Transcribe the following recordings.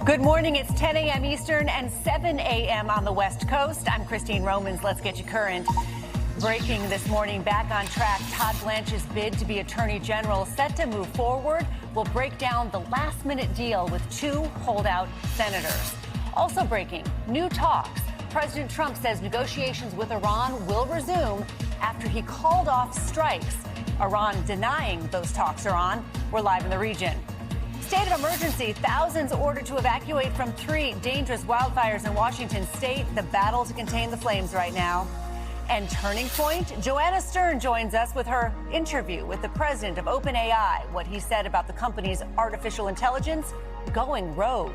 Good morning. It's 10 a.m. Eastern and 7 a.m. on the West Coast. I'm Christine Romans. Let's get you current. Breaking this morning, back on track, Todd Blanche's bid to be Attorney General set to move forward. We'll break down the last-minute deal with two holdout senators. Also breaking, new talks. President Trump says negotiations with Iran will resume after he called off strikes. Iran denying those talks are on. We're live in the region. State of emergency. Thousands ordered to evacuate from 3 dangerous wildfires in Washington state. The battle to contain the flames right now. And Turning Point, Joanna Stern joins us with her interview with the president of OpenAI, what he said about the company's artificial intelligence going rogue.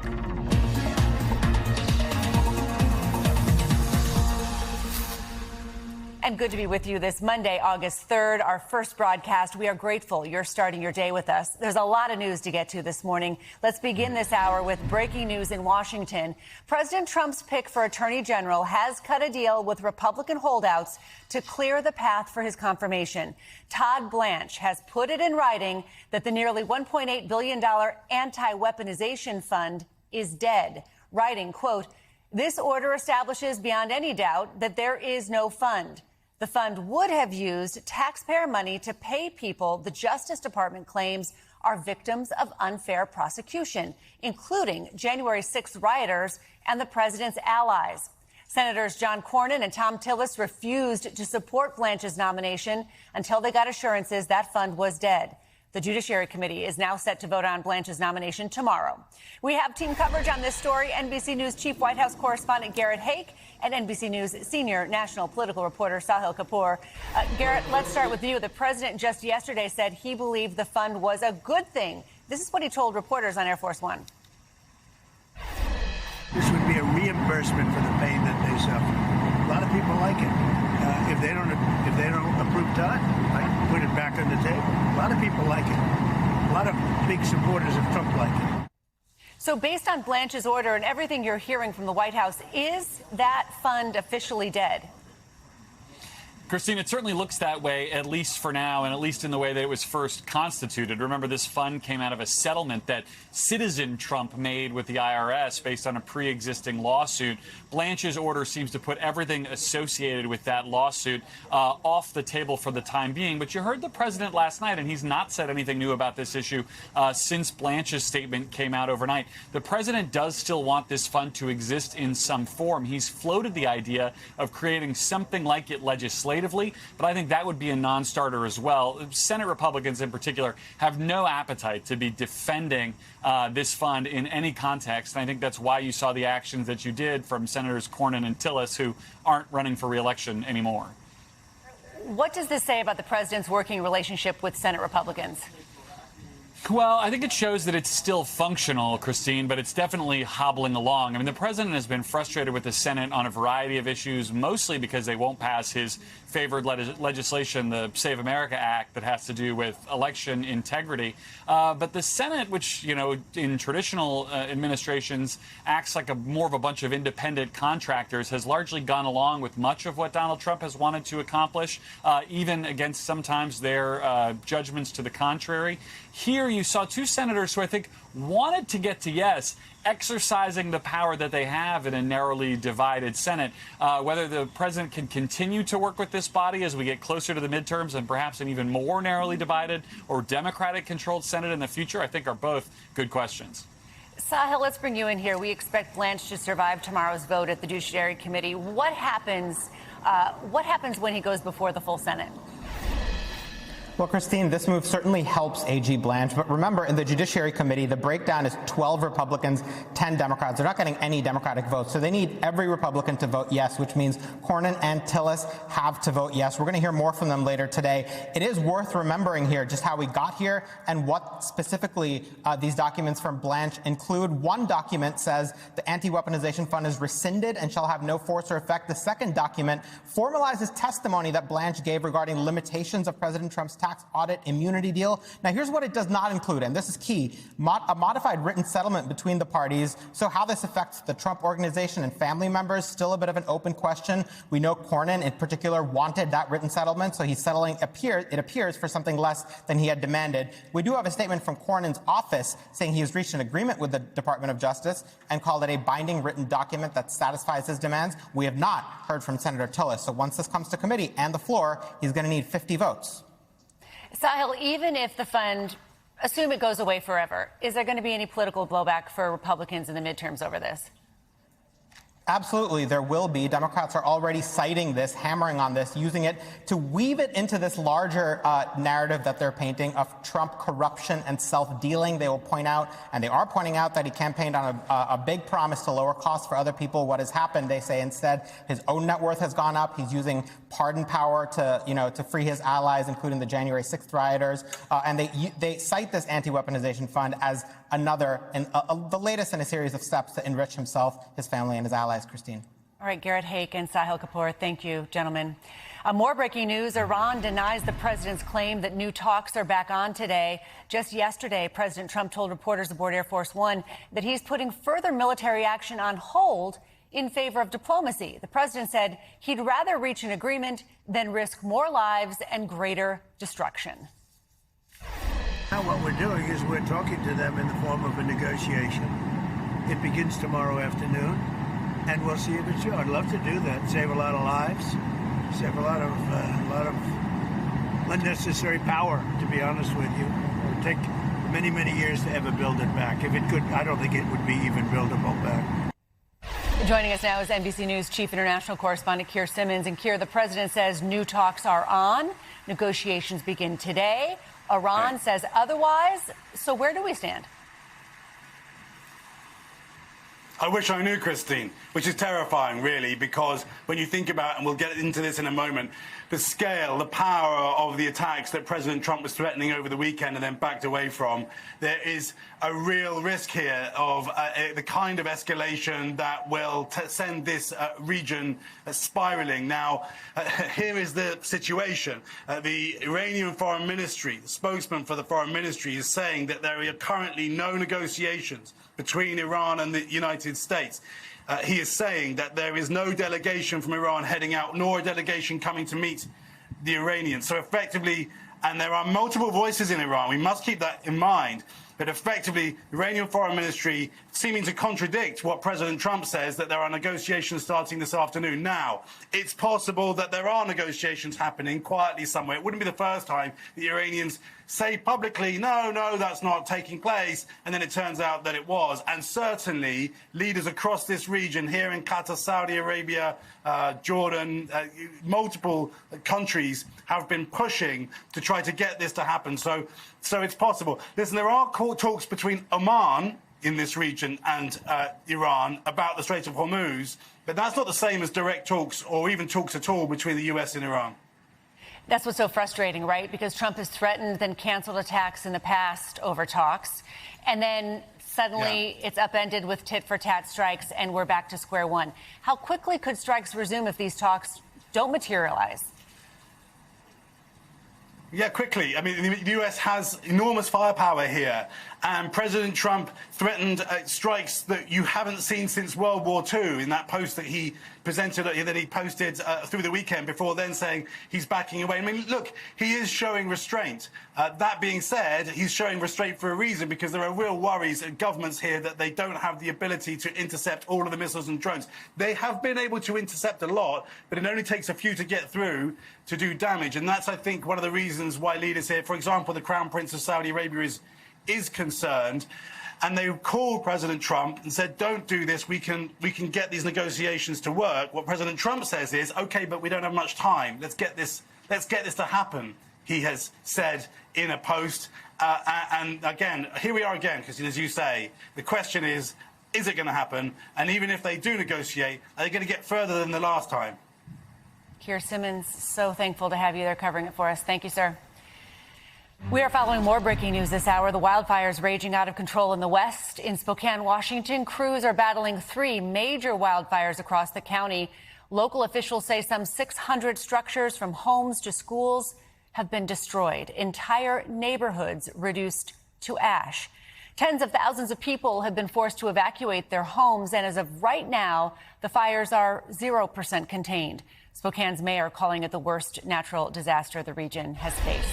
And good to be with you this Monday, August 3rd, our first broadcast. We are grateful you're starting your day with us. There's a lot of news to get to this morning. Let's begin this hour with breaking news in Washington. President Trump's pick for Attorney General has cut a deal with Republican holdouts to clear the path for his confirmation. Todd Blanche has put it in writing that the nearly $1.8 billion anti-weaponization fund is dead, writing, quote, "This order establishes beyond any doubt that there is no fund. The fund would have used taxpayer money to pay people the Justice Department claims are victims of unfair prosecution, including January 6th rioters and the president's allies." Senators John Cornyn and Tom Tillis refused to support Blanche's nomination until they got assurances that fund was dead. The Judiciary Committee is now set to vote on Blanche's nomination tomorrow. We have team coverage on this story. NBC News Chief White House Correspondent Garrett Haake and NBC News Senior National Political Reporter Sahil Kapoor. Garrett, let's start with you. The president just yesterday said he believed the fund was a good thing. This is what he told reporters on Air Force One. This would be a reimbursement for the pain that they suffer. A lot of people like it. If they don't approve Todd, I put it back on the table. A lot of people like it. A lot of big supporters of Trump like it. So based on Blanche's order and everything you're hearing from the White House, is that fund officially dead? Christine, it certainly looks that way, at least for now, and at least in the way that it was first constituted. Remember, this fund came out of a settlement that citizen Trump made with the IRS based on a pre-existing lawsuit. Blanche's order seems to put everything associated with that lawsuit off the table for the time being. But you heard the president last night, and he's not said anything new about this issue since Blanche's statement came out overnight. The president does still want this fund to exist in some form. He's floated the idea of creating something like it legislatively, but I think that would be a non-starter as well. Senate Republicans in particular have no appetite to be defending this fund in any context. And I think that's why you saw the actions that you did from Senators Cornyn and Tillis, who aren't running for re-election anymore. What does this say about the president's working relationship with Senate Republicans? Well, I think it shows that it's still functional, Christine, but it's definitely hobbling along. I mean, the president has been frustrated with the Senate on a variety of issues, mostly because they won't pass his favored legislation, the Save America Act, that has to do with election integrity. But the Senate, which, you know, in traditional administrations acts like more of a bunch of independent contractors, has largely gone along with much of what Donald Trump has wanted to accomplish, even against sometimes their judgments to the contrary. Here you saw two senators who I think wanted to get to yes, exercising the power that they have in a narrowly divided Senate. Whether the president can continue to work with this body as we get closer to the midterms and perhaps an even more narrowly divided or Democratic-controlled Senate in the future, I think are both good questions. Sahil, let's bring you in here. We expect Blanche to survive tomorrow's vote at the Judiciary Committee. What happens when he goes before the full Senate? Well, Christine, this move certainly helps AG Blanche. But remember, in the Judiciary Committee, the breakdown is 12 Republicans, 10 Democrats. They're not getting any Democratic votes. So they need every Republican to vote yes, which means Cornyn and Tillis have to vote yes. We're going to hear more from them later today. It is worth remembering here just how we got here and what specifically these documents from Blanche include. One document says the anti-weaponization fund is rescinded and shall have no force or effect. The second document formalizes testimony that Blanche gave regarding limitations of President Trump's tax tax audit immunity deal. Now, here's what it does not include, and this is key, a modified written settlement between the parties. So how this affects the Trump organization and family members, still a bit of an open question. We know Cornyn, in particular, wanted that written settlement, so he's settling, it appears, for something less than he had demanded. We do have a statement from Cornyn's office saying he has reached an agreement with the Department of Justice and called it a binding written document that satisfies his demands. We have not heard from Senator Tillis. So once this comes to committee and the floor, he's going to need 50 votes. Sahil, even if the fund, assume it goes away forever, is there going to be any political blowback for Republicans in the midterms over this? Absolutely, there will be. Democrats are already citing this, hammering on this, using it to weave it into this larger narrative that they're painting of Trump corruption and self-dealing. They will point out, and they are pointing out, that he campaigned on a big promise to lower costs for other people. What has happened, they say, instead, his own net worth has gone up. He's using pardon power to free his allies, including the January 6th rioters. And they cite this anti-weaponization fund as another, the latest in a series of steps to enrich himself, his family, and his allies. Christine. All right, Garrett Haake and Sahil Kapoor, thank you, gentlemen. More breaking news. Iran denies the president's claim that new talks are back on today. Just yesterday, President Trump told reporters aboard Air Force One that he's putting further military action on hold in favor of diplomacy. The president said he'd rather reach an agreement than risk more lives and greater destruction. Now what we're doing is we're talking to them in the form of a negotiation. It begins tomorrow afternoon, and we'll see if it's true. I'd love to do that, save a lot of lives, save a lot of unnecessary power, to be honest with you. It would take many, many years to ever build it back. If it could, I don't think it would be even buildable back. Joining us now is NBC News Chief International Correspondent Keir Simmons. And Keir, the president says new talks are on. Negotiations begin today. Iran says otherwise. So where do we stand? I wish I knew, Christine, which is terrifying, really, because when you think about, and we'll get into this in a moment, the scale, the power of the attacks that President Trump was threatening over the weekend and then backed away from, there is a real risk here of the kind of escalation that will send this region spiraling. Now, here is the situation. The Iranian Foreign Ministry, the spokesman for the Foreign Ministry, is saying that there are currently no negotiations between Iran and the United States. He is saying that there is no delegation from Iran heading out, nor a delegation coming to meet the Iranians. So effectively, and there are multiple voices in Iran, we must keep that in mind, but effectively, the Iranian Foreign Ministry seeming to contradict what President Trump says, that there are negotiations starting this afternoon. Now, it's possible that there are negotiations happening quietly somewhere. It wouldn't be the first time the Iranians say publicly, no, that's not taking place, and then it turns out that it was. And certainly, leaders across this region, here in Qatar, Saudi Arabia, Jordan, multiple countries have been pushing to try to get this to happen. So it's possible. Listen, there are talks between Oman in this region and Iran about the Strait of Hormuz, but that's not the same as direct talks or even talks at all between the US and Iran. That's what's so frustrating, right? Because Trump has threatened and canceled attacks in the past over talks. And then suddenly it's upended with tit-for-tat strikes and we're back to square one. How quickly could strikes resume if these talks don't materialize? Yeah, quickly. I mean, the US has enormous firepower here, and President Trump threatened strikes that you haven't seen since World War II in that post that he presented, that he posted through the weekend, before then saying he's backing away. I mean, look, he is showing restraint. That being said, he's showing restraint for a reason, because there are real worries in governments here that they don't have the ability to intercept all of the missiles and drones. They have been able to intercept a lot, but it only takes a few to get through to do damage. And that's, I think, one of the reasons why leaders here, for example, the Crown Prince of Saudi Arabia is concerned. And they called President Trump and said, don't do this, we can get these negotiations to work. What President Trump says is, OK, but we don't have much time. Let's get this to happen, he has said in a post. And again, here we are again, because as you say, the question is it going to happen? And even if they do negotiate, are they going to get further than the last time? Keir Simmons, so thankful to have you there covering it for us. Thank you, sir. We are following more breaking news this hour. The wildfires raging out of control in the west. In Spokane, Washington, crews are battling 3 major wildfires across the county. Local officials say some 600 structures, from homes to schools, have been destroyed, entire neighborhoods reduced to ash. Tens of thousands of people have been forced to evacuate their homes, and as of right now, the fires are 0% contained. Spokane's mayor calling it the worst natural disaster the region has faced.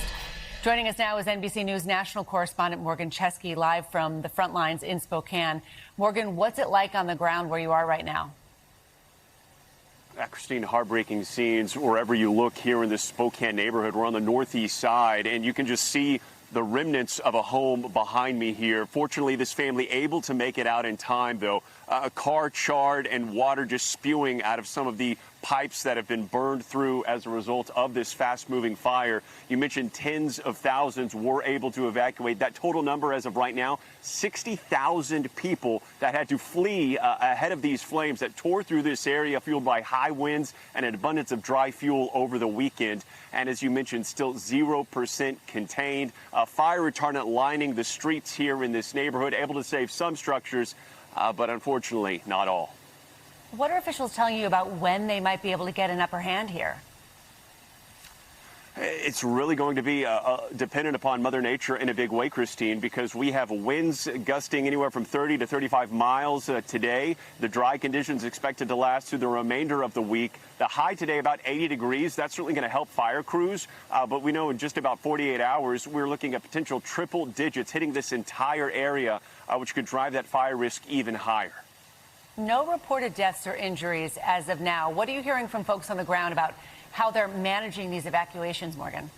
Joining us now is NBC News national correspondent Morgan Chesky, live from the front lines in Spokane. Morgan, what's it like on the ground where you are right now? Christine, heartbreaking scenes wherever you look here in this Spokane neighborhood. We're on the northeast side, and you can just see the remnants of a home behind me here. Fortunately, this family able to make it out in time, though. A car charred and water just spewing out of some of the pipes that have been burned through as a result of this fast-moving fire. You mentioned tens of thousands were able to evacuate. That total number as of right now, 60,000 people that had to flee ahead of these flames that tore through this area, fueled by high winds and an abundance of dry fuel over the weekend. And as you mentioned, still 0% contained. Fire retardant lining the streets here in this neighborhood, able to save some structures, but unfortunately not all. What are officials telling you about when they might be able to get an upper hand here? It's really going to be dependent upon Mother Nature in a big way, Christine, because we have winds gusting anywhere from 30 to 35 miles today. The dry conditions expected to last through the remainder of the week. The high today about 80 degrees. That's certainly going to help fire crews. But we know in just about 48 hours, we're looking at potential triple digits hitting this entire area, which could drive that fire risk even higher. No reported deaths or injuries as of now. What are you hearing from folks on the ground about how they're managing these evacuations, Morgan?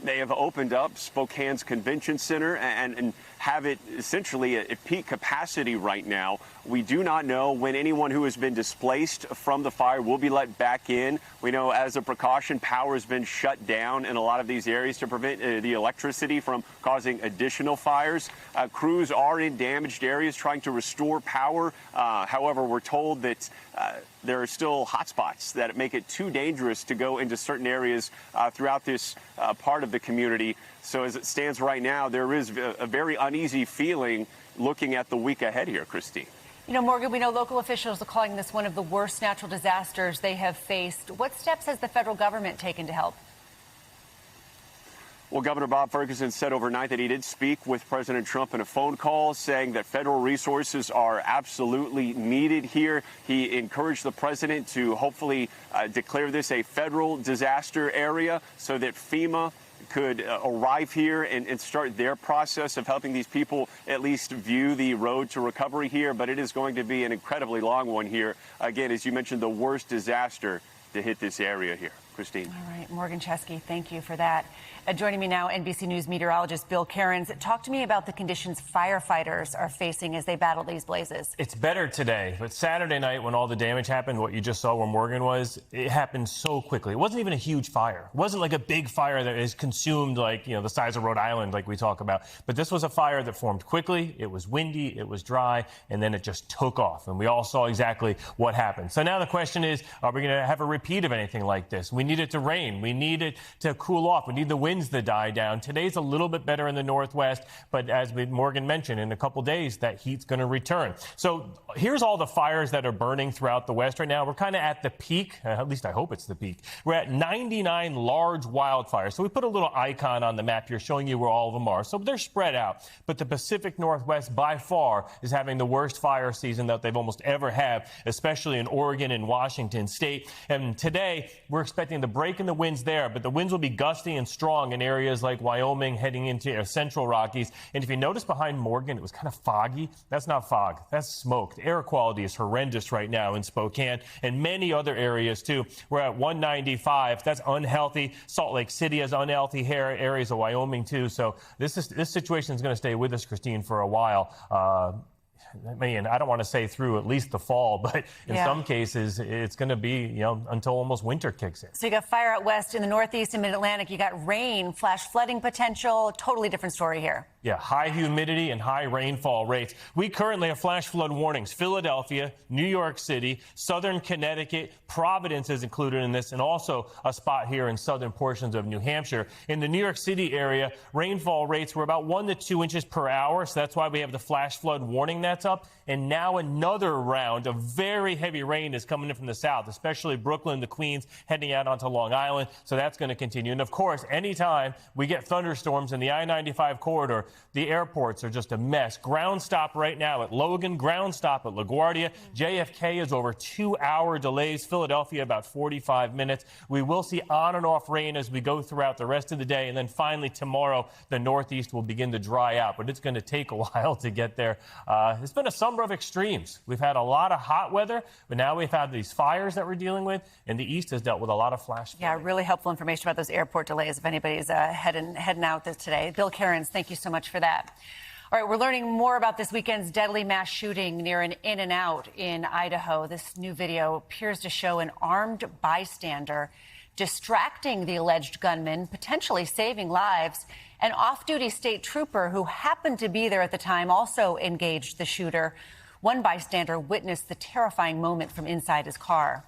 They have opened up Spokane's convention center and have it essentially at peak capacity right now. We do not know when anyone who has been displaced from the fire will be let back in. We know as a precaution, power has been shut down in a lot of these areas to prevent the electricity from causing additional fires. Crews are in damaged areas trying to restore power. However, we're told that there are still hotspots that make it too dangerous to go into certain areas throughout this part of the community. So as it stands right now, there is a very uneasy feeling looking at the week ahead here, Christine. You know, Morgan, we know local officials are calling this one of the worst natural disasters they have faced. What steps has the federal government taken to help? Well, Governor Bob Ferguson said overnight that he did speak with President Trump in a phone call, saying that federal resources are absolutely needed here. He encouraged the president to hopefully declare this a federal disaster area so that FEMA could arrive here and start their process of helping these people at least view the road to recovery here. But it is going to be an incredibly long one here. Again, as you mentioned, the worst disaster to hit this area here. Christine. All right, Morgan Chesky, thank you for that. Joining me now, NBC News meteorologist Bill Cairns. Talk to me about the conditions firefighters are facing as they battle these blazes. It's better today, but Saturday night when all the damage happened, what you just saw where Morgan was, it happened so quickly. It wasn't even a huge fire. It wasn't like a big fire that is consumed like, the size of Rhode Island like we talk about. But this was a fire that formed quickly. It was windy, it was dry, and then it just took off. And we all saw exactly what happened. So now the question is, are we going to have a repeat of anything like this? We need it to rain. We need it to cool off. We need the winds to die down. Today's a little bit better in the northwest, but as Morgan mentioned, in a couple days, that heat's going to return. So here's all the fires that are burning throughout the west right now. We're kind of at the peak. At least I hope it's the peak. We're at 99 large wildfires. So we put a little icon on the map here showing you where all of them are. So they're spread out. But the Pacific Northwest by far is having the worst fire season that they've almost ever had, especially in Oregon and Washington state. And today we're expecting the break in the winds there, but the winds will be gusty and strong in areas like Wyoming heading into central Rockies. And if you notice behind Morgan, it was kind of foggy. That's not fog. That's smoke. The air quality is horrendous right now in Spokane and many other areas too. We're at 195. That's unhealthy. Salt Lake City has unhealthy areas of Wyoming too. So this situation is going to stay with us, Christine, for a while. I don't want to say through at least the fall, but in some cases, it's going to be, until almost winter kicks in. So you got fire out west in the northeast and mid-Atlantic. You got rain, flash flooding potential. Totally different story here. Yeah, high humidity and high rainfall rates. We currently have flash flood warnings. Philadelphia, New York City, southern Connecticut, Providence is included in this, and also a spot here in southern portions of New Hampshire. In the New York City area, rainfall rates were about 1 to 2 inches per hour, so that's why we have the flash flood warning that's up. And now another round of very heavy rain is coming in from the south, especially Brooklyn, the Queens, heading out onto Long Island. So that's going to continue. And of course, anytime we get thunderstorms in the I-95 corridor, the airports are just a mess. Ground stop right now at Logan, ground stop at LaGuardia. JFK is over 2-hour delays. Philadelphia about 45 minutes. We will see on and off rain as we go throughout the rest of the day. And then finally tomorrow, the Northeast will begin to dry out. But it's going to take a while to get there. It's been a summer of extremes. We've had a lot of hot weather, but now we've had these fires that we're dealing with, and the East has dealt with a lot of flash flooding. Yeah, really helpful information about those airport delays if anybody's heading out today. Bill Cairns, thank you so much for that. All right, we're learning more about this weekend's deadly mass shooting near an In-N-Out in Idaho. This new video appears to show an armed bystander distracting the alleged gunman, potentially saving lives. An off-duty state trooper who happened to be there at the time also engaged the shooter. One bystander witnessed the terrifying moment from inside his car.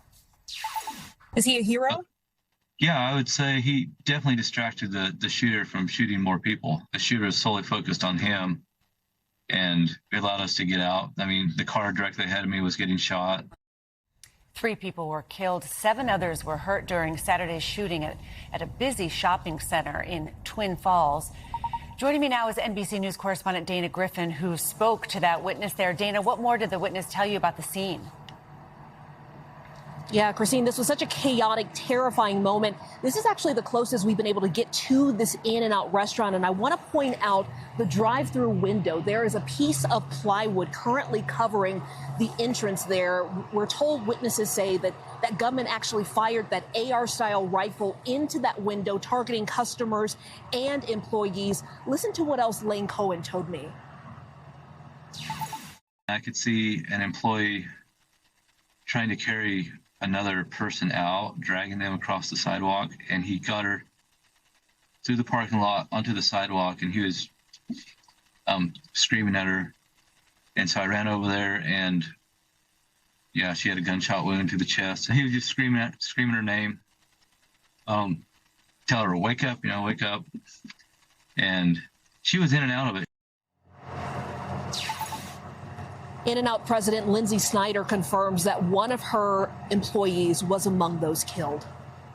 Is he a hero? Yeah, I would say he definitely distracted the shooter from shooting more people. The shooter is solely focused on him, and it allowed us to get out. I mean, the car directly ahead of me was getting shot. 3 people were killed. 7 others were hurt during Saturday's shooting at a busy shopping center in Twin Falls. Joining me now is NBC News correspondent Dana Griffin, who spoke to that witness there. Dana, what more did the witness tell you about the scene? Yeah, Christine, this was such a chaotic, terrifying moment. This is actually the closest we've been able to get to this In-N-Out restaurant. And I want to point out the drive-through window. There is a piece of plywood currently covering the entrance there. We're told witnesses say that that gunman actually fired that AR-style rifle into that window, targeting customers and employees. Listen to what else Lane Cohen told me. I could see an employee trying to carry another person out, dragging them across the sidewalk, and he got her through the parking lot onto the sidewalk, and he was screaming at her. And so I ran over there, and yeah, she had a gunshot wound to the chest. And he was just screaming her name, tell her, wake up, wake up. And she was in and out of it. In-N-Out President Lindsay Snyder confirms that one of her employees was among those killed.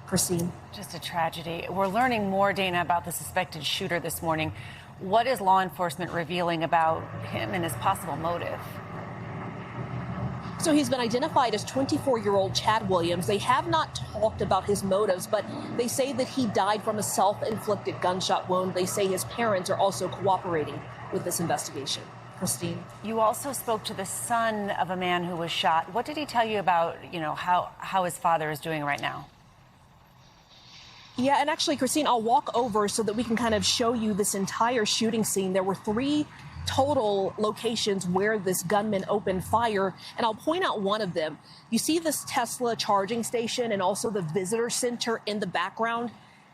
Christine. Just a tragedy. We're learning more, Dana, about the suspected shooter this morning. What is law enforcement revealing about him and his possible motive? So he's been identified as 24-year-old Chad Williams. They have not talked about his motives, but they say that he died from a self-inflicted gunshot wound. They say his parents are also cooperating with this investigation. Christine. You also spoke to the son of a man who was shot. What did he tell you about, how his father is doing right now? Yeah, and actually, Christine, I'll walk over so that we can kind of show you this entire shooting scene. There were 3 total locations where this gunman opened fire, and I'll point out one of them. You see this Tesla charging station and also the visitor center in the background.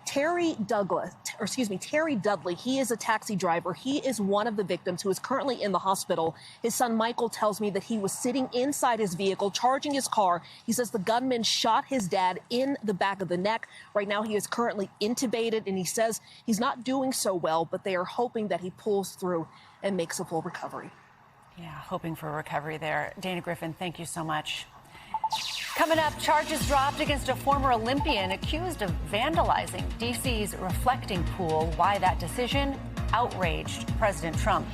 Terry Dudley, he is a taxi driver. He is one of the victims who is currently in the hospital. His son Michael tells me that he was sitting inside his vehicle, charging his car. He says the gunman shot his dad in the back of the neck. Right now, he is currently intubated, and he says he's not doing so well, but they are hoping that he pulls through and makes a full recovery. Yeah, hoping for a recovery there. Dana Griffin, thank you so much. Coming up, charges dropped against a former Olympian accused of vandalizing D.C.'s reflecting pool. Why that decision outraged President Trump.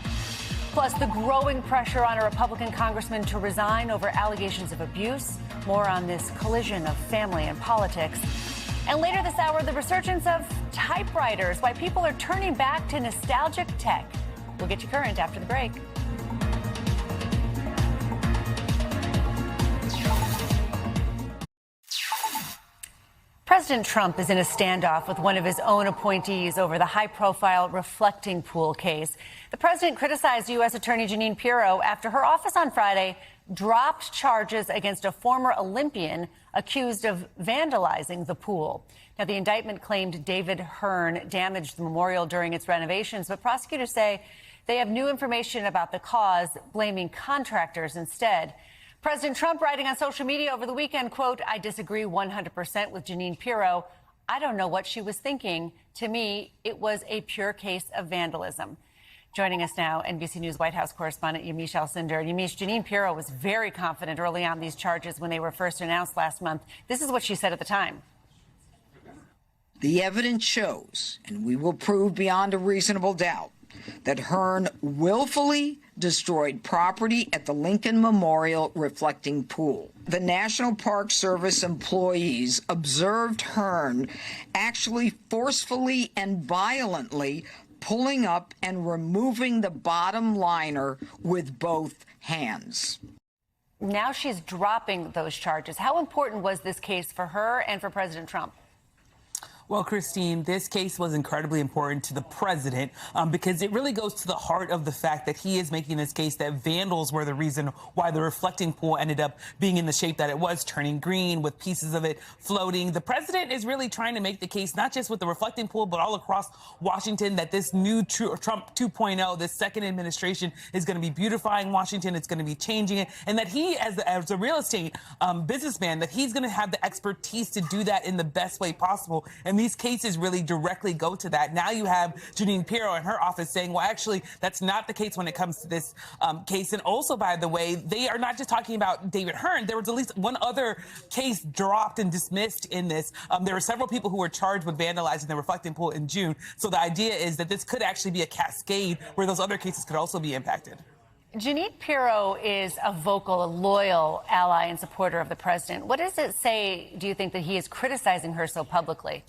Plus, the growing pressure on a Republican congressman to resign over allegations of abuse. More on this collision of family and politics. And later this hour, the resurgence of typewriters. Why people are turning back to nostalgic tech. We'll get you current after the break. President Trump is in a standoff with one of his own appointees over the high-profile reflecting pool case. The president criticized U.S. Attorney Jeanine Pirro after her office on Friday dropped charges against a former Olympian accused of vandalizing the pool. Now, the indictment claimed David Hearn damaged the memorial during its renovations, but prosecutors say They have new information about the cause, blaming contractors instead. President Trump writing on social media over the weekend, quote, "I disagree 100% with Jeanine Pirro. I don't know what she was thinking. To me, it was a pure case of vandalism." Joining us now, NBC News White House correspondent Yamiche Alcindor. Yamiche, Jeanine Pirro was very confident early on these charges when they were first announced last month. This is what she said at the time. The evidence shows, and we will prove beyond a reasonable doubt, that Hearn willfully destroyed property at the Lincoln Memorial reflecting pool. The National Park Service employees observed Hearn actually forcefully and violently pulling up and removing the bottom liner with both hands. Now she's dropping those charges. How important was this case for her and for President Trump? Well, Christine, this case was incredibly important to the president because it really goes to the heart of the fact that he is making this case that vandals were the reason why the reflecting pool ended up being in the shape that it was, turning green with pieces of it floating. The president is really trying to make the case, not just with the reflecting pool, but all across Washington, that this new Trump 2.0, this second administration, is going to be beautifying Washington. It's going to be changing it. And that he, as a real estate businessman, that he's going to have the expertise to do that in the best way possible. And these cases really directly go to that. Now you have Jeanine Pirro in her office saying, well, actually, that's not the case when it comes to this case. And also, by the way, they are not just talking about David Hearn. There was at least one other case dropped and dismissed in this. There were several people who were charged with vandalizing the reflecting pool in June. So the idea is that this could actually be a cascade where those other cases could also be impacted. Jeanine Pirro is a vocal, a loyal ally and supporter of the president. What does it say, do you think, that he is criticizing her so publicly?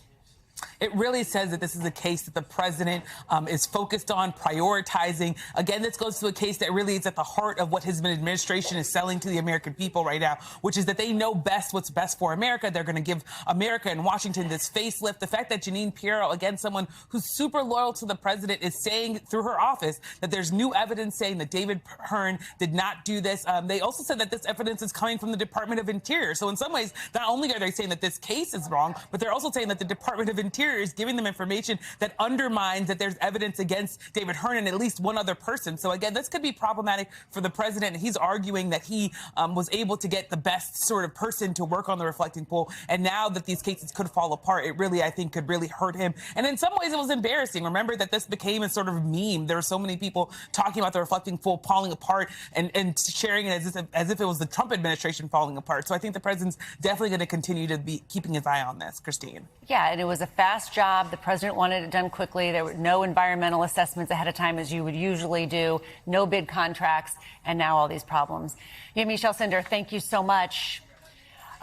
It really says that this is a case that the president is focused on, prioritizing. Again, this goes to a case that really is at the heart of what his administration is selling to the American people right now, which is that they know best what's best for America. They're going to give America and Washington this facelift. The fact that Jeanine Pirro, again, someone who's super loyal to the president, is saying through her office that there's new evidence saying that David Hearn did not do this. They also said that this evidence is coming from the Department of Interior. So in some ways, not only are they saying that this case is wrong, but they're also saying that the Department of Interior is giving them information that undermines that there's evidence against David Hearn and at least one other person. So again, this could be problematic for the president. He's arguing that he was able to get the best sort of person to work on the reflecting pool. And now that these cases could fall apart, it really, I think, could really hurt him. And in some ways, it was embarrassing. Remember that this became a sort of meme. There were so many people talking about the reflecting pool falling apart and sharing it as if it was the Trump administration falling apart. So I think the president's definitely going to continue to be keeping his eye on this, Christine. Yeah, and it was a fast job. The president wanted it done quickly. There were no environmental assessments ahead of time, as you would usually do, no bid contracts, and now all these problems. Yamiche Alcindor, thank you so much.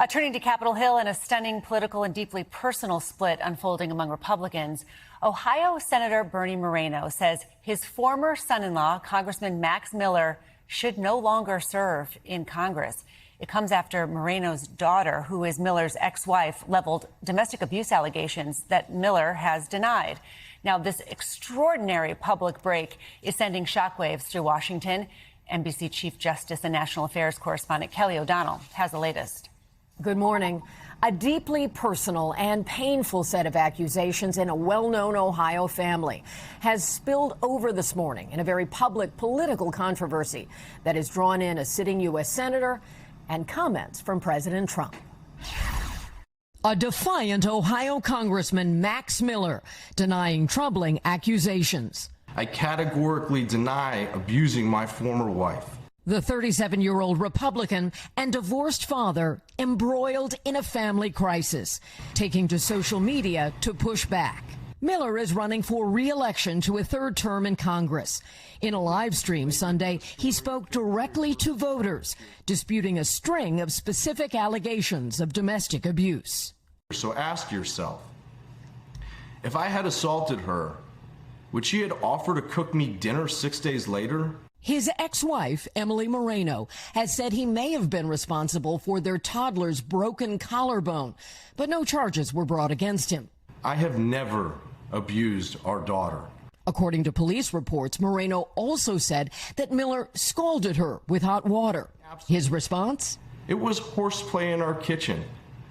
Turning to Capitol Hill, and a stunning political and deeply personal split unfolding among Republicans. Ohio Senator Bernie Moreno says his former son-in-law, Congressman Max Miller, should no longer serve in Congress. It comes after Moreno's daughter, who is Miller's ex-wife, leveled domestic abuse allegations that Miller has denied. Now, this extraordinary public break is sending shockwaves through Washington. NBC Chief Justice and National Affairs correspondent Kelly O'Donnell has the latest. Good morning. A deeply personal and painful set of accusations in a well-known Ohio family has spilled over this morning in a very public political controversy that has drawn in a sitting U.S. senator and comments from President Trump. A defiant Ohio Congressman Max Miller denying troubling accusations. I categorically deny abusing my former wife. The 37-year-old Republican and divorced father embroiled in a family crisis, taking to social media to push back. Miller is running for re-election to a third term in Congress. In a live stream Sunday, he spoke directly to voters, disputing a string of specific allegations of domestic abuse. So ask yourself, if I had assaulted her, would she have offered to cook me dinner 6 days later? His ex-wife, Emily Moreno, has said he may have been responsible for their toddler's broken collarbone, but no charges were brought against him. I have never abused our daughter. According to police reports, Moreno also said that Miller scalded her with hot water. His response? It was horseplay in our kitchen.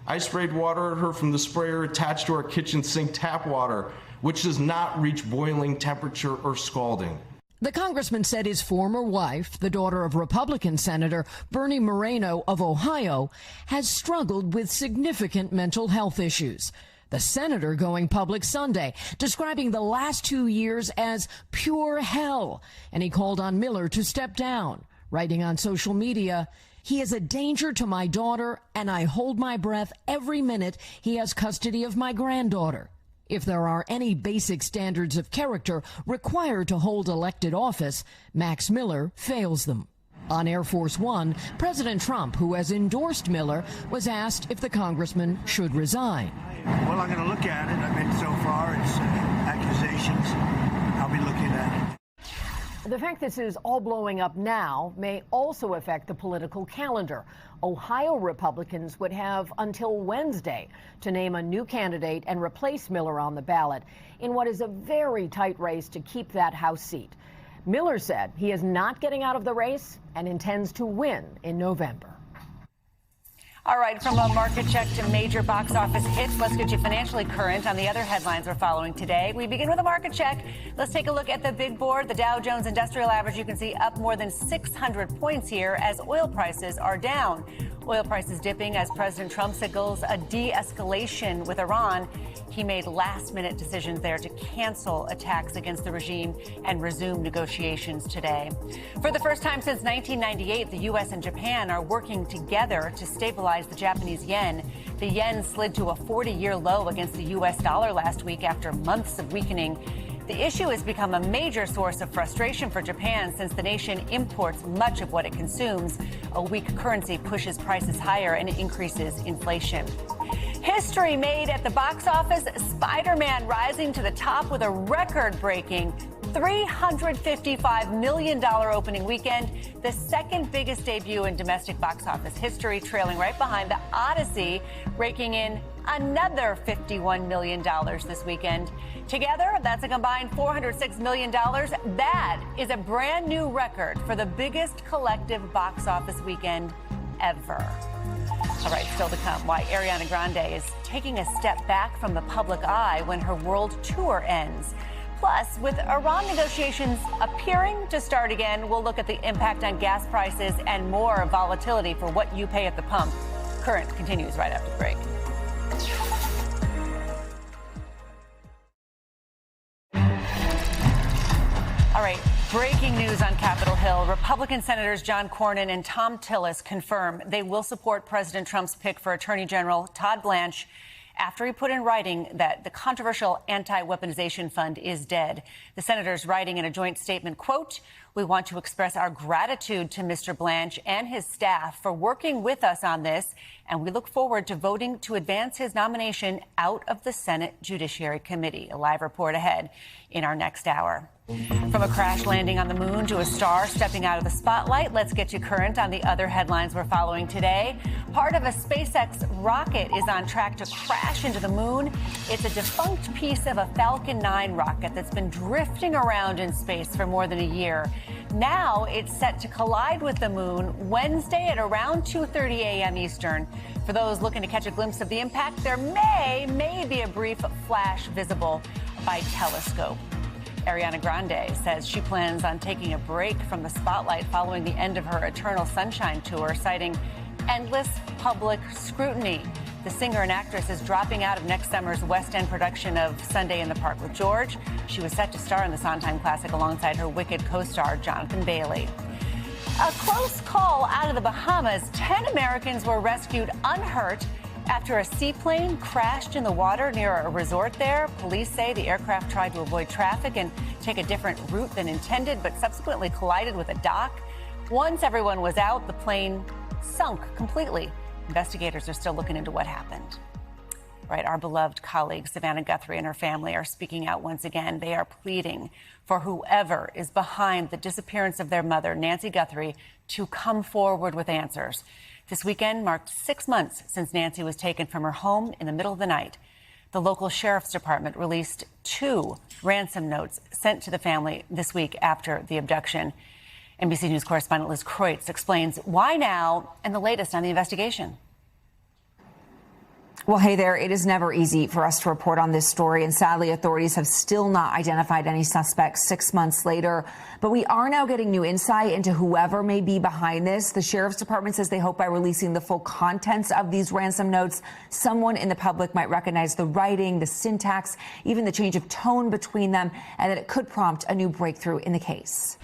I sprayed water at her from the sprayer attached to our kitchen sink tap water, which does not reach boiling temperature or scalding. The congressman said his former wife, the daughter of Republican Senator Bernie Moreno of Ohio, has struggled with significant mental health issues. The senator going public Sunday, describing the last 2 years as pure hell, and he called on Miller to step down, writing on social media, "He is a danger to my daughter, and I hold my breath every minute he has custody of my granddaughter." If there are any basic standards of character required to hold elected office, Max Miller fails them. On Air Force One, President Trump, who has endorsed Miller, was asked if the congressman should resign. Well, I'm going to look at it. I mean, so far it's accusations. I'll be looking at it. The fact this is all blowing up now may also affect the political calendar. Ohio Republicans would have until Wednesday to name a new candidate and replace Miller on the ballot in what is a very tight race to keep that House seat. Miller said he is not getting out of the race and intends to win in November. All right, from a market check to major box office hits, let's get you financially current on the other headlines we're following today. We begin with a market check. Let's take a look at the big board. The Dow Jones Industrial Average, you can see, up more than 600 points here as oil prices are down. Oil prices dipping as President Trump signals a de-escalation with Iran. He made last-minute decisions there to cancel attacks against the regime and resume negotiations today. For the first time since 1998, the U.S. and Japan are working together to stabilize the Japanese yen. The yen slid to a 40-year low against the U.S. dollar last week after months of weakening. The issue has become a major source of frustration for Japan since the nation imports much of what it consumes. A weak currency pushes prices higher and increases inflation. History made at the box office. Spider-Man rising to the top with a record-breaking $355 million opening weekend, the second biggest debut in domestic box office history, trailing right behind The Odyssey, raking in another $51 million this weekend. Together, that's a combined $406 million. That is a brand new record for the biggest collective box office weekend ever. All right, still to come, why Ariana Grande is taking a step back from the public eye when her world tour ends. Plus, with Iran negotiations appearing to start again, we'll look at the impact on gas prices and more volatility for what you pay at the pump. Current continues right after the break. All right, breaking news on Capitol Hill. Republican Senators John Cornyn and Tom Tillis confirm they will support President Trump's pick for Attorney General Todd Blanche after he put in writing that the controversial anti-weaponization fund is dead. The senators writing in a joint statement, quote, "We want to express our gratitude to Mr. Blanche and his staff for working with us on this, and we look forward to voting to advance his nomination out of the Senate Judiciary Committee." A live report ahead in our next hour. From a crash landing on the moon to a star stepping out of the spotlight, let's get you current on the other headlines we're following today. Part of a SpaceX rocket is on track to crash into the moon. It's a defunct piece of a Falcon 9 rocket that's been drifting around in space for more than a year. Now it's set to collide with the moon Wednesday at around 2:30 a.m. Eastern. For those looking to catch a glimpse of the impact, there may be a brief flash visible by telescope. Ariana Grande says she plans on taking a break from the spotlight following the end of her Eternal Sunshine tour, citing endless public scrutiny. The singer and actress is dropping out of next summer's West End production of Sunday in the Park with George. She was set to star in the Sondheim classic alongside her Wicked co-star Jonathan Bailey. A close call out of the Bahamas. 10 Americans were rescued unhurt after a seaplane crashed in the water near a resort there. Police say the aircraft tried to avoid traffic and take a different route than intended, but subsequently collided with a dock. Once everyone was out, the plane sunk completely. Investigators are still looking into what happened. Right, our beloved colleague Savannah Guthrie and her family are speaking out once again. They are pleading for whoever is behind the disappearance of their mother, Nancy Guthrie, to come forward with answers. This weekend marked 6 months since Nancy was taken from her home in the middle of the night. The local sheriff's department released 2 ransom notes sent to the family this week after the abduction. NBC News correspondent Liz Kreutz explains why now and the latest on the investigation. Well, hey there. It is never easy for us to report on this story, and sadly, authorities have still not identified any suspects 6 months later. But we are now getting new insight into whoever may be behind this. The sheriff's department says they hope by releasing the full contents of these ransom notes, someone in the public might recognize the writing, the syntax, even the change of tone between them, and that it could prompt a new breakthrough in the case.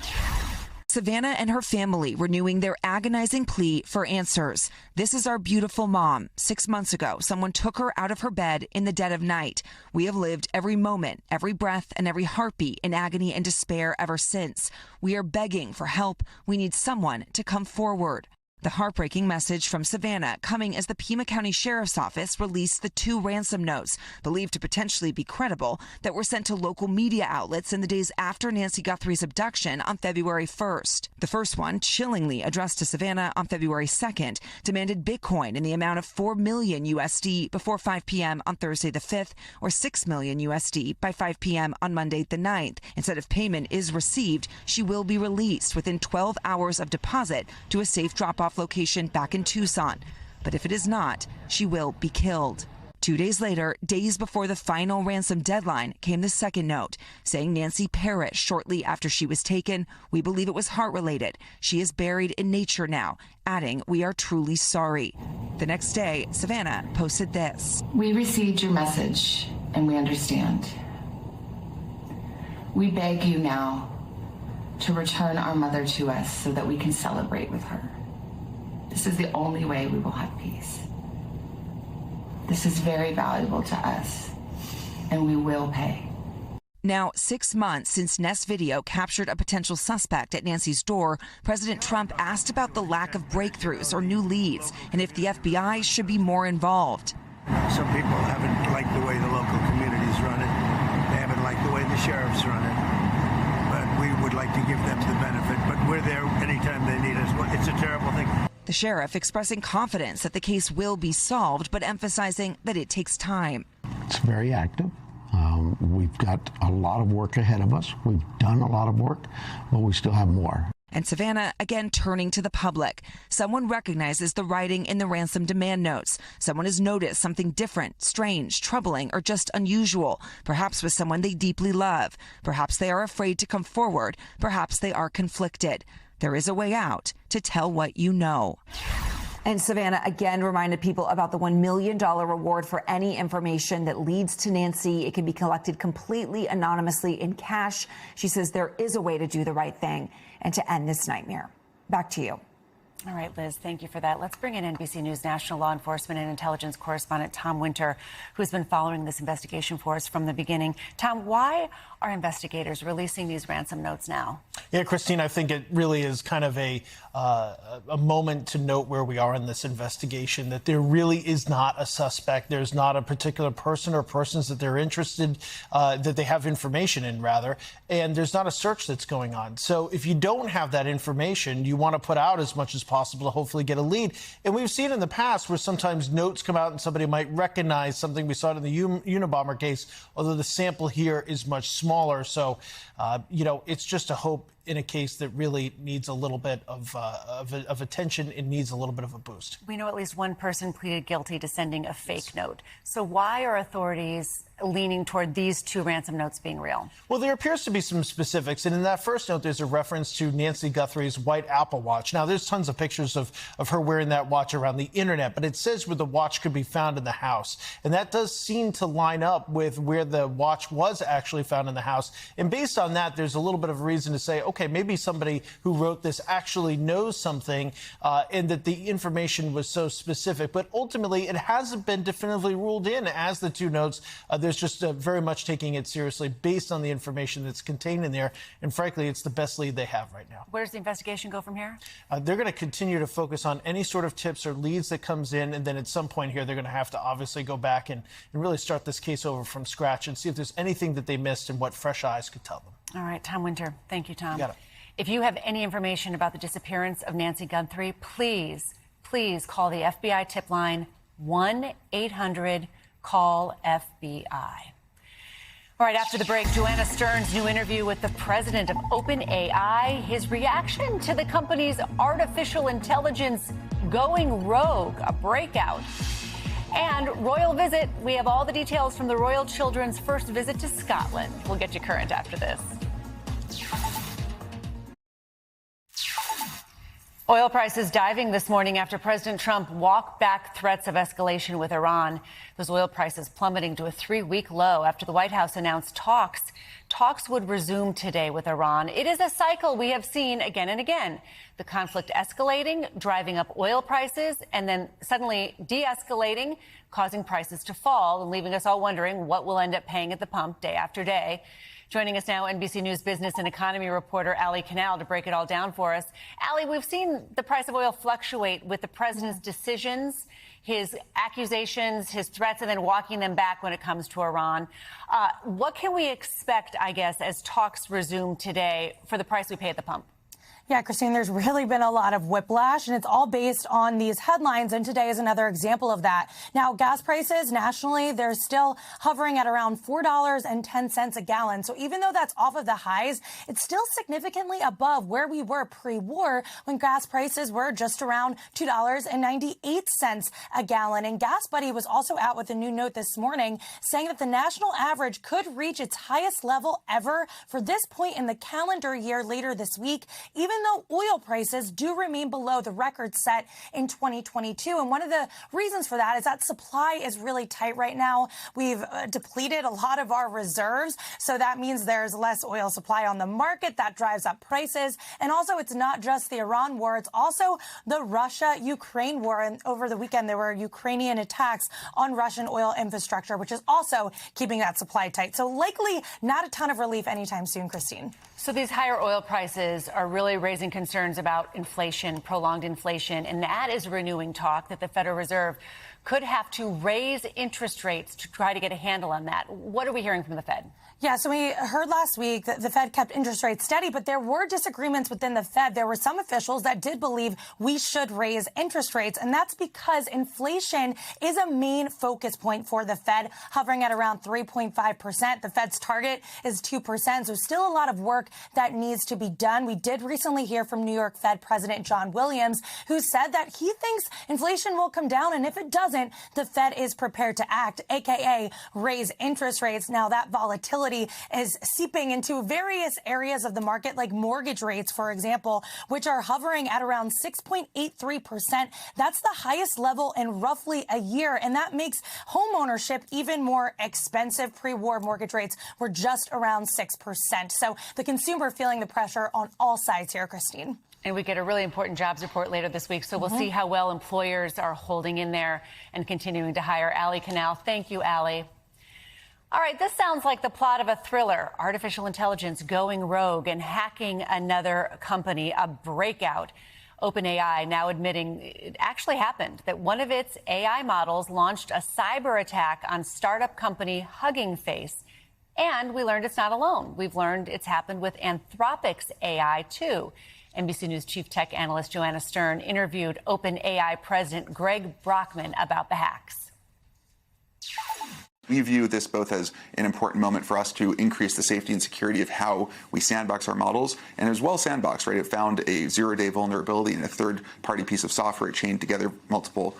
Savannah and her family renewing their agonizing plea for answers. This is our beautiful mom. 6 months ago, someone took her out of her bed in the dead of night. We have lived every moment, every breath, and every heartbeat in agony and despair ever since. We are begging for help. We need someone to come forward. The heartbreaking message from Savannah coming as the Pima County Sheriff's Office released the 2 ransom notes, believed to potentially be credible, that were sent to local media outlets in the days after Nancy Guthrie's abduction on February 1st. The first one, chillingly addressed to Savannah on February 2nd, demanded Bitcoin in the amount of $4 million USD before 5 p.m. on Thursday the 5th, or $6 million USD by 5 p.m. on Monday the 9th. Instead, if payment is received, she will be released within 12 hours of deposit to a safe drop-off location back in Tucson. But if it is not, she will be killed. 2 days later, days before the final ransom deadline, came the second note saying Nancy perished shortly after she was taken. We believe it was heart-related. She is buried in nature now, adding, we are truly sorry. The next day, Savannah posted this. We received your message and we understand. We beg you now to return our mother to us so that we can celebrate with her. This is the only way we will have peace. This is very valuable to us, and we will pay. Now, 6 months since Ness video captured a potential suspect at Nancy's door, President Trump asked about the lack of breakthroughs or new leads, and if the FBI should be more involved. Some people haven't liked the way the local communities run it. They haven't liked the way the sheriffs run it. But we would like to give them the benefit. But we're there anytime they need us. It's a terrible thing. The sheriff expressing confidence that the case will be solved, but emphasizing that it takes time. It's very active. We've got a lot of work ahead of us. We've done a lot of work, but we still have more. And Savannah again turning to the public. Someone recognizes the writing in the ransom demand notes. Someone has noticed something different, strange, troubling, or just unusual, perhaps with someone they deeply love. Perhaps they are afraid to come forward. Perhaps they are conflicted. There is a way out to tell what you know. And Savannah again reminded people about the $1 million reward for any information that leads to Nancy. It can be collected completely anonymously in cash. She says there is a way to do the right thing and to end this nightmare. Back to you. All right, Liz, thank you for that. Let's bring in NBC News national law enforcement and intelligence correspondent Tom Winter, who's been following this investigation for us from the beginning. Tom, why are investigators releasing these ransom notes now? Yeah, Christine, I think it really is kind of a moment to note where we are in this investigation, that there really is not a suspect. There's not a particular person or persons that they're interested, that they have information in, rather, and there's not a search that's going on. So if you don't have that information, you want to put out as much as possible to hopefully get a lead. And we've seen in the past where sometimes notes come out and somebody might recognize something. We saw it in the Unabomber case, although the sample here is much smaller. So, it's just a hope in a case that really needs a little bit of attention. It needs a little bit of a boost. We know at least one person pleaded guilty to sending a fake note. So why are authorities leaning toward these 2 ransom notes being real? Well, there appears to be some specifics. And in that first note, there's a reference to Nancy Guthrie's white Apple Watch. Now, there's tons of pictures of her wearing that watch around the internet, but it says where the watch could be found in the house. And that does seem to line up with where the watch was actually found in the house. And based on that, there's a little bit of a reason to say, okay, maybe somebody who wrote this actually knows something, and that the information was so specific. But ultimately, it hasn't been definitively ruled in as the 2 notes. There's just very much taking it seriously based on the information that's contained in there. And frankly, it's the best lead they have right now. Where does the investigation go from here? They're going to continue to focus on any sort of tips or leads that comes in. And then at some point here, they're going to have to obviously go back and really start this case over from scratch and see if there's anything that they missed and what fresh eyes could tell them. All right, Tom Winter. Thank you, Tom. You got it. If you have any information about the disappearance of Nancy Guthrie, please call the FBI tip line 1-800-CALL-FBI. All right, after the break, Joanna Stern's new interview with the president of OpenAI, his reaction to the company's artificial intelligence going rogue, a breakout. And royal visit. We have all the details from the royal children's first visit to Scotland. We'll get you current after this. Oil prices diving this morning after President Trump walked back threats of escalation with Iran. Those oil prices plummeting to a 3-week low after the White House announced talks would resume today with Iran. It is a cycle we have seen again and again. The conflict escalating, driving up oil prices, and then suddenly de-escalating, causing prices to fall and leaving us all wondering what we'll end up paying at the pump day after day. Joining us now, NBC News business and economy reporter Ali Canal to break it all down for us. Ali, we've seen the price of oil fluctuate with the president's decisions, his accusations, his threats, and then walking them back when it comes to Iran. What can we expect, I guess, as talks resume today for the price we pay at the pump? Yeah, Christine, there's really been a lot of whiplash, and it's all based on these headlines, and today is another example of that. Now, gas prices nationally, they're still hovering at around $4.10 a gallon. So even though that's off of the highs, it's still significantly above where we were pre-war when gas prices were just around $2.98 a gallon. And Gas Buddy was also out with a new note this morning saying that the national average could reach its highest level ever for this point in the calendar year later this week, even though oil prices do remain below the record set in 2022. And one of the reasons for that is that supply is really tight right now. We've depleted a lot of our reserves, so that means there's less oil supply on the market. That drives up prices. And also, it's not just the Iran war, it's also the Russia-Ukraine war. And over the weekend, there were Ukrainian attacks on Russian oil infrastructure, which is also keeping that supply tight. So likely not a ton of relief anytime soon, Christine. So these higher oil prices are really raising concerns about inflation, prolonged inflation, and that is renewing talk that the Federal Reserve could have to raise interest rates to try to get a handle on that. What are we hearing from the Fed? Yeah, so we heard last week that the Fed kept interest rates steady, but there were disagreements within the Fed. There were some officials that did believe we should raise interest rates, and that's because inflation is a main focus point for the Fed, hovering at around 3.5%. The Fed's target is 2%, so still a lot of work that needs to be done. We did recently hear from New York Fed President John Williams, who said that he thinks inflation will come down, and if it doesn't, the Fed is prepared to act, aka raise interest rates. Now, that volatility is seeping into various areas of the market, like mortgage rates, for example, which are hovering at around 6.83%. That's the highest level in roughly a year, and that makes home ownership even more expensive. Pre-war mortgage rates were just around 6%. So the consumer feeling the pressure on all sides here, Christine. And we get a really important jobs report later this week, so we'll see how well employers are holding in there and continuing to hire. Ali Canal, thank you, Ali. All right, this sounds like the plot of a thriller. Artificial intelligence going rogue and hacking another company, a breakout. OpenAI now admitting it actually happened, that one of its AI models launched a cyber attack on startup company Hugging Face. And we learned it's not alone. We've learned it's happened with Anthropic's AI, too. NBC News chief tech analyst Joanna Stern interviewed OpenAI president Greg Brockman about the hacks. We view this both as an important moment for us to increase the safety and security of how we sandbox our models, and as well sandbox, right? It found a zero-day vulnerability in a third-party piece of software. It chained together multiple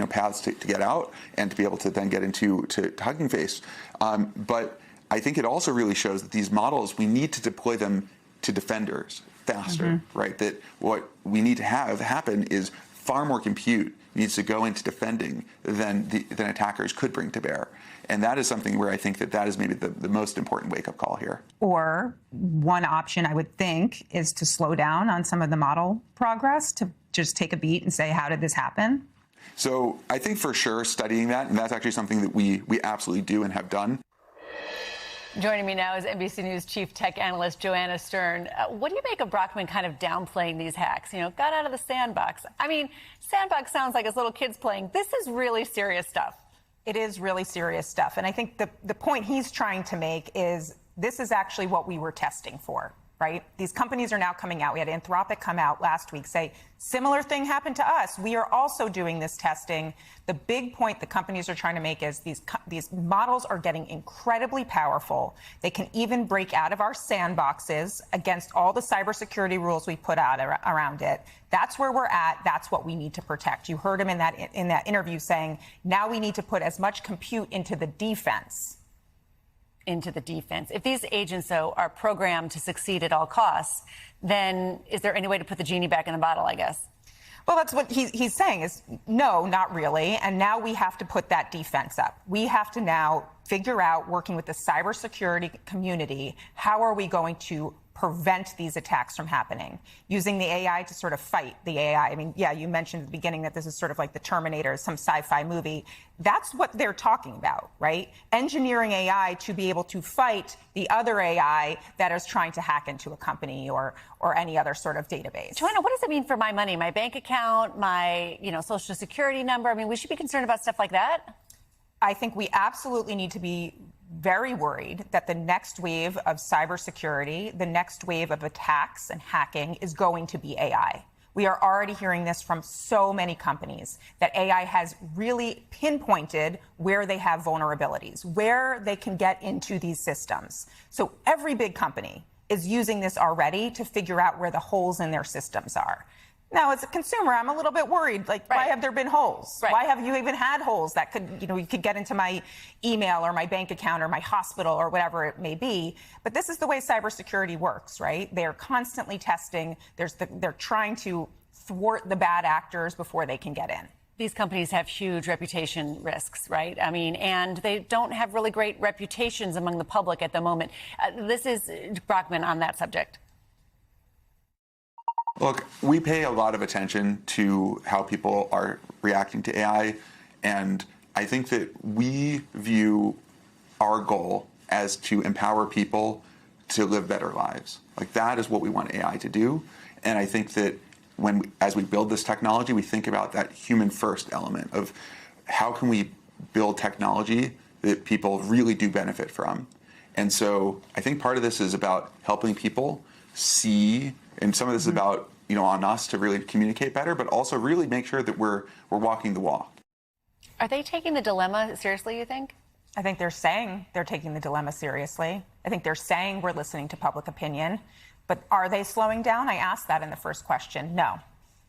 paths to get out and to be able to then get into Hugging Face. But I think it also really shows that these models, we need to deploy them to defenders faster, right? That what we need to have happen is far more compute needs to go into defending than attackers could bring to bear. And that is something where I think that is maybe the most important wake-up call here. Or one option I would think is to slow down on some of the model progress, to just take a beat and say, how did this happen? So I think for sure studying that, and that's actually something that we absolutely do and have done. Joining me now is NBC News chief tech analyst Joanna Stern. What do you make of Brockman kind of downplaying these hacks? You know, got out of the sandbox. I mean, sandbox sounds like it's little kids playing. This is really serious stuff. It is really serious stuff. And I think the point he's trying to make is this is actually what we were testing for. right? These companies are now coming out. We had Anthropic come out last week, say, similar thing happened to us. We are also doing this testing. The big point the companies are trying to make is these models are getting incredibly powerful. They can even break out of our sandboxes against all the cybersecurity rules we put out around it. That's where we're at. That's what we need to protect. You heard him in that interview saying, now we need to put as much compute into the defense. If these agents, though, are programmed to succeed at all costs, then is there any way to put the genie back in the bottle, I guess? Well, that's what he's saying is, no, not really. And now we have to put that defense up. We have to now figure out, working with the cybersecurity community, how are we going to prevent these attacks from happening, using the AI to sort of fight the AI. I mean, yeah, you mentioned at the beginning that this is sort of like the Terminator, some sci-fi movie. That's what they're talking about, right? Engineering AI to be able to fight the other AI that is trying to hack into a company or any other sort of database. Joanna, what does it mean for my money, my bank account, my social security number? I mean, we should be concerned about stuff like that. I think we absolutely need to be very worried that the next wave of cybersecurity, the next wave of attacks and hacking is going to be AI. We are already hearing this from so many companies that AI has really pinpointed where they have vulnerabilities, where they can get into these systems. So every big company is using this already to figure out where the holes in their systems are. Now, as a consumer, I'm a little bit worried. Like, why have there been holes? Right. Why have you even had holes that could, you could get into my email or my bank account or my hospital or whatever it may be? But this is the way cybersecurity works, right? They're constantly testing. They're trying to thwart the bad actors before they can get in. These companies have huge reputation risks, right? I mean, and they don't have really great reputations among the public at the moment. This is Brockman on that subject. Look, we pay a lot of attention to how people are reacting to AI, and I think that we view our goal as to empower people to live better lives. Like, that is what we want AI to do, and I think that as we build this technology, we think about that human first element of how can we build technology that people really do benefit from. And so I think part of this is about helping people see, and some of this is about, on us to really communicate better, but also really make sure that we're walking the walk. Are they taking the dilemma seriously, you think? I think they're saying they're taking the dilemma seriously. I think they're saying we're listening to public opinion. But are they slowing down? I asked that in the first question. No,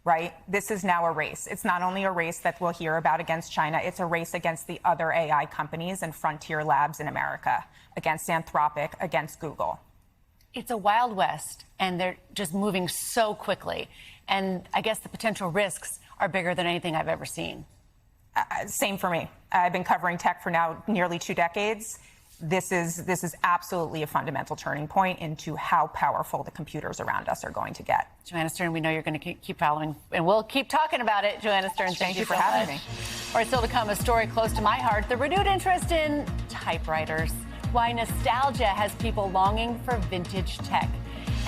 right? This is now a race. It's not only a race that we'll hear about against China, it's a race against the other AI companies and frontier labs in America, against Anthropic, against Google. It's a Wild West, and they're just moving so quickly. And I guess the potential risks are bigger than anything I've ever seen. Same for me. I've been covering tech for now nearly 2 decades. This is absolutely a fundamental turning point into how powerful the computers around us are going to get. Joanna Stern, we know you're going to keep following, and we'll keep talking about it. Joanna Stern, thank you for having me. All right, still to come, a story close to my heart, the renewed interest in typewriters. Why nostalgia has people longing for vintage tech.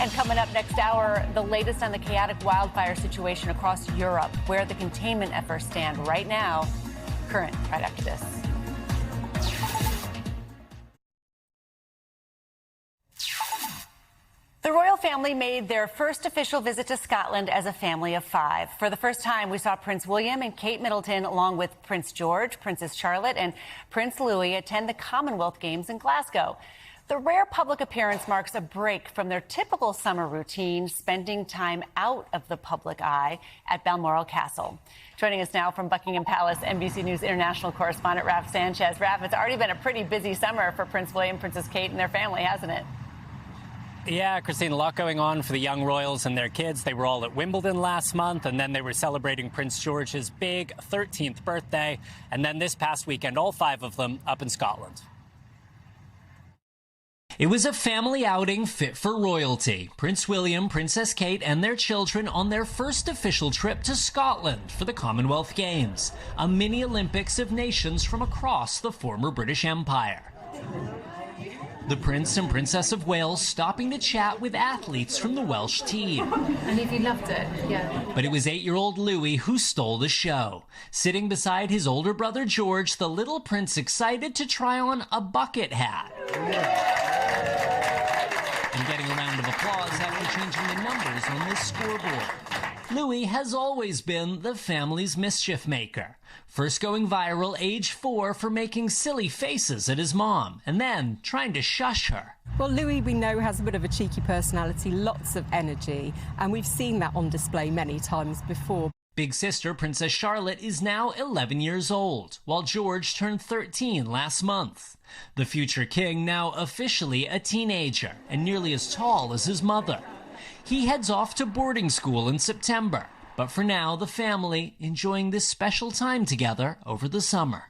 And coming up next hour, the latest on the chaotic wildfire situation across Europe, where the containment efforts stand right now. Current, right after this. The royal family made their first official visit to Scotland as a family of 5. For the first time, we saw Prince William and Kate Middleton, along with Prince George, Princess Charlotte, and Prince Louis, attend the Commonwealth Games in Glasgow. The rare public appearance marks a break from their typical summer routine, spending time out of the public eye at Balmoral Castle. Joining us now from Buckingham Palace, NBC News international correspondent Raf Sanchez. Raf, it's already been a pretty busy summer for Prince William, Princess Kate, and their family, hasn't it? Yeah, Christine, a lot going on for the young royals and their kids. They were all at Wimbledon last month, and then they were celebrating Prince George's big 13th birthday. And then this past weekend, all 5 of them up in Scotland. It was a family outing fit for royalty. Prince William, Princess Kate, and their children on their first official trip to Scotland for the Commonwealth Games, a mini Olympics of nations from across the former British Empire. The Prince and Princess of Wales stopping to chat with athletes from the Welsh team. And if you loved it, yeah. But it was 8-year-old Louis who stole the show. Sitting beside his older brother George, the little prince excited to try on a bucket hat. And getting a round of applause on this scoreboard. Louis has always been the family's mischief maker. First going viral age 4 for making silly faces at his mom, and then trying to shush her. Well, Louis, we know, has a bit of a cheeky personality, lots of energy, and we've seen that on display many times before. Big sister Princess Charlotte is now 11 years old, while George turned 13 last month. The future king now officially a teenager and nearly as tall as his mother. He heads off to boarding school in September, but for now the family enjoying this special time together over the summer.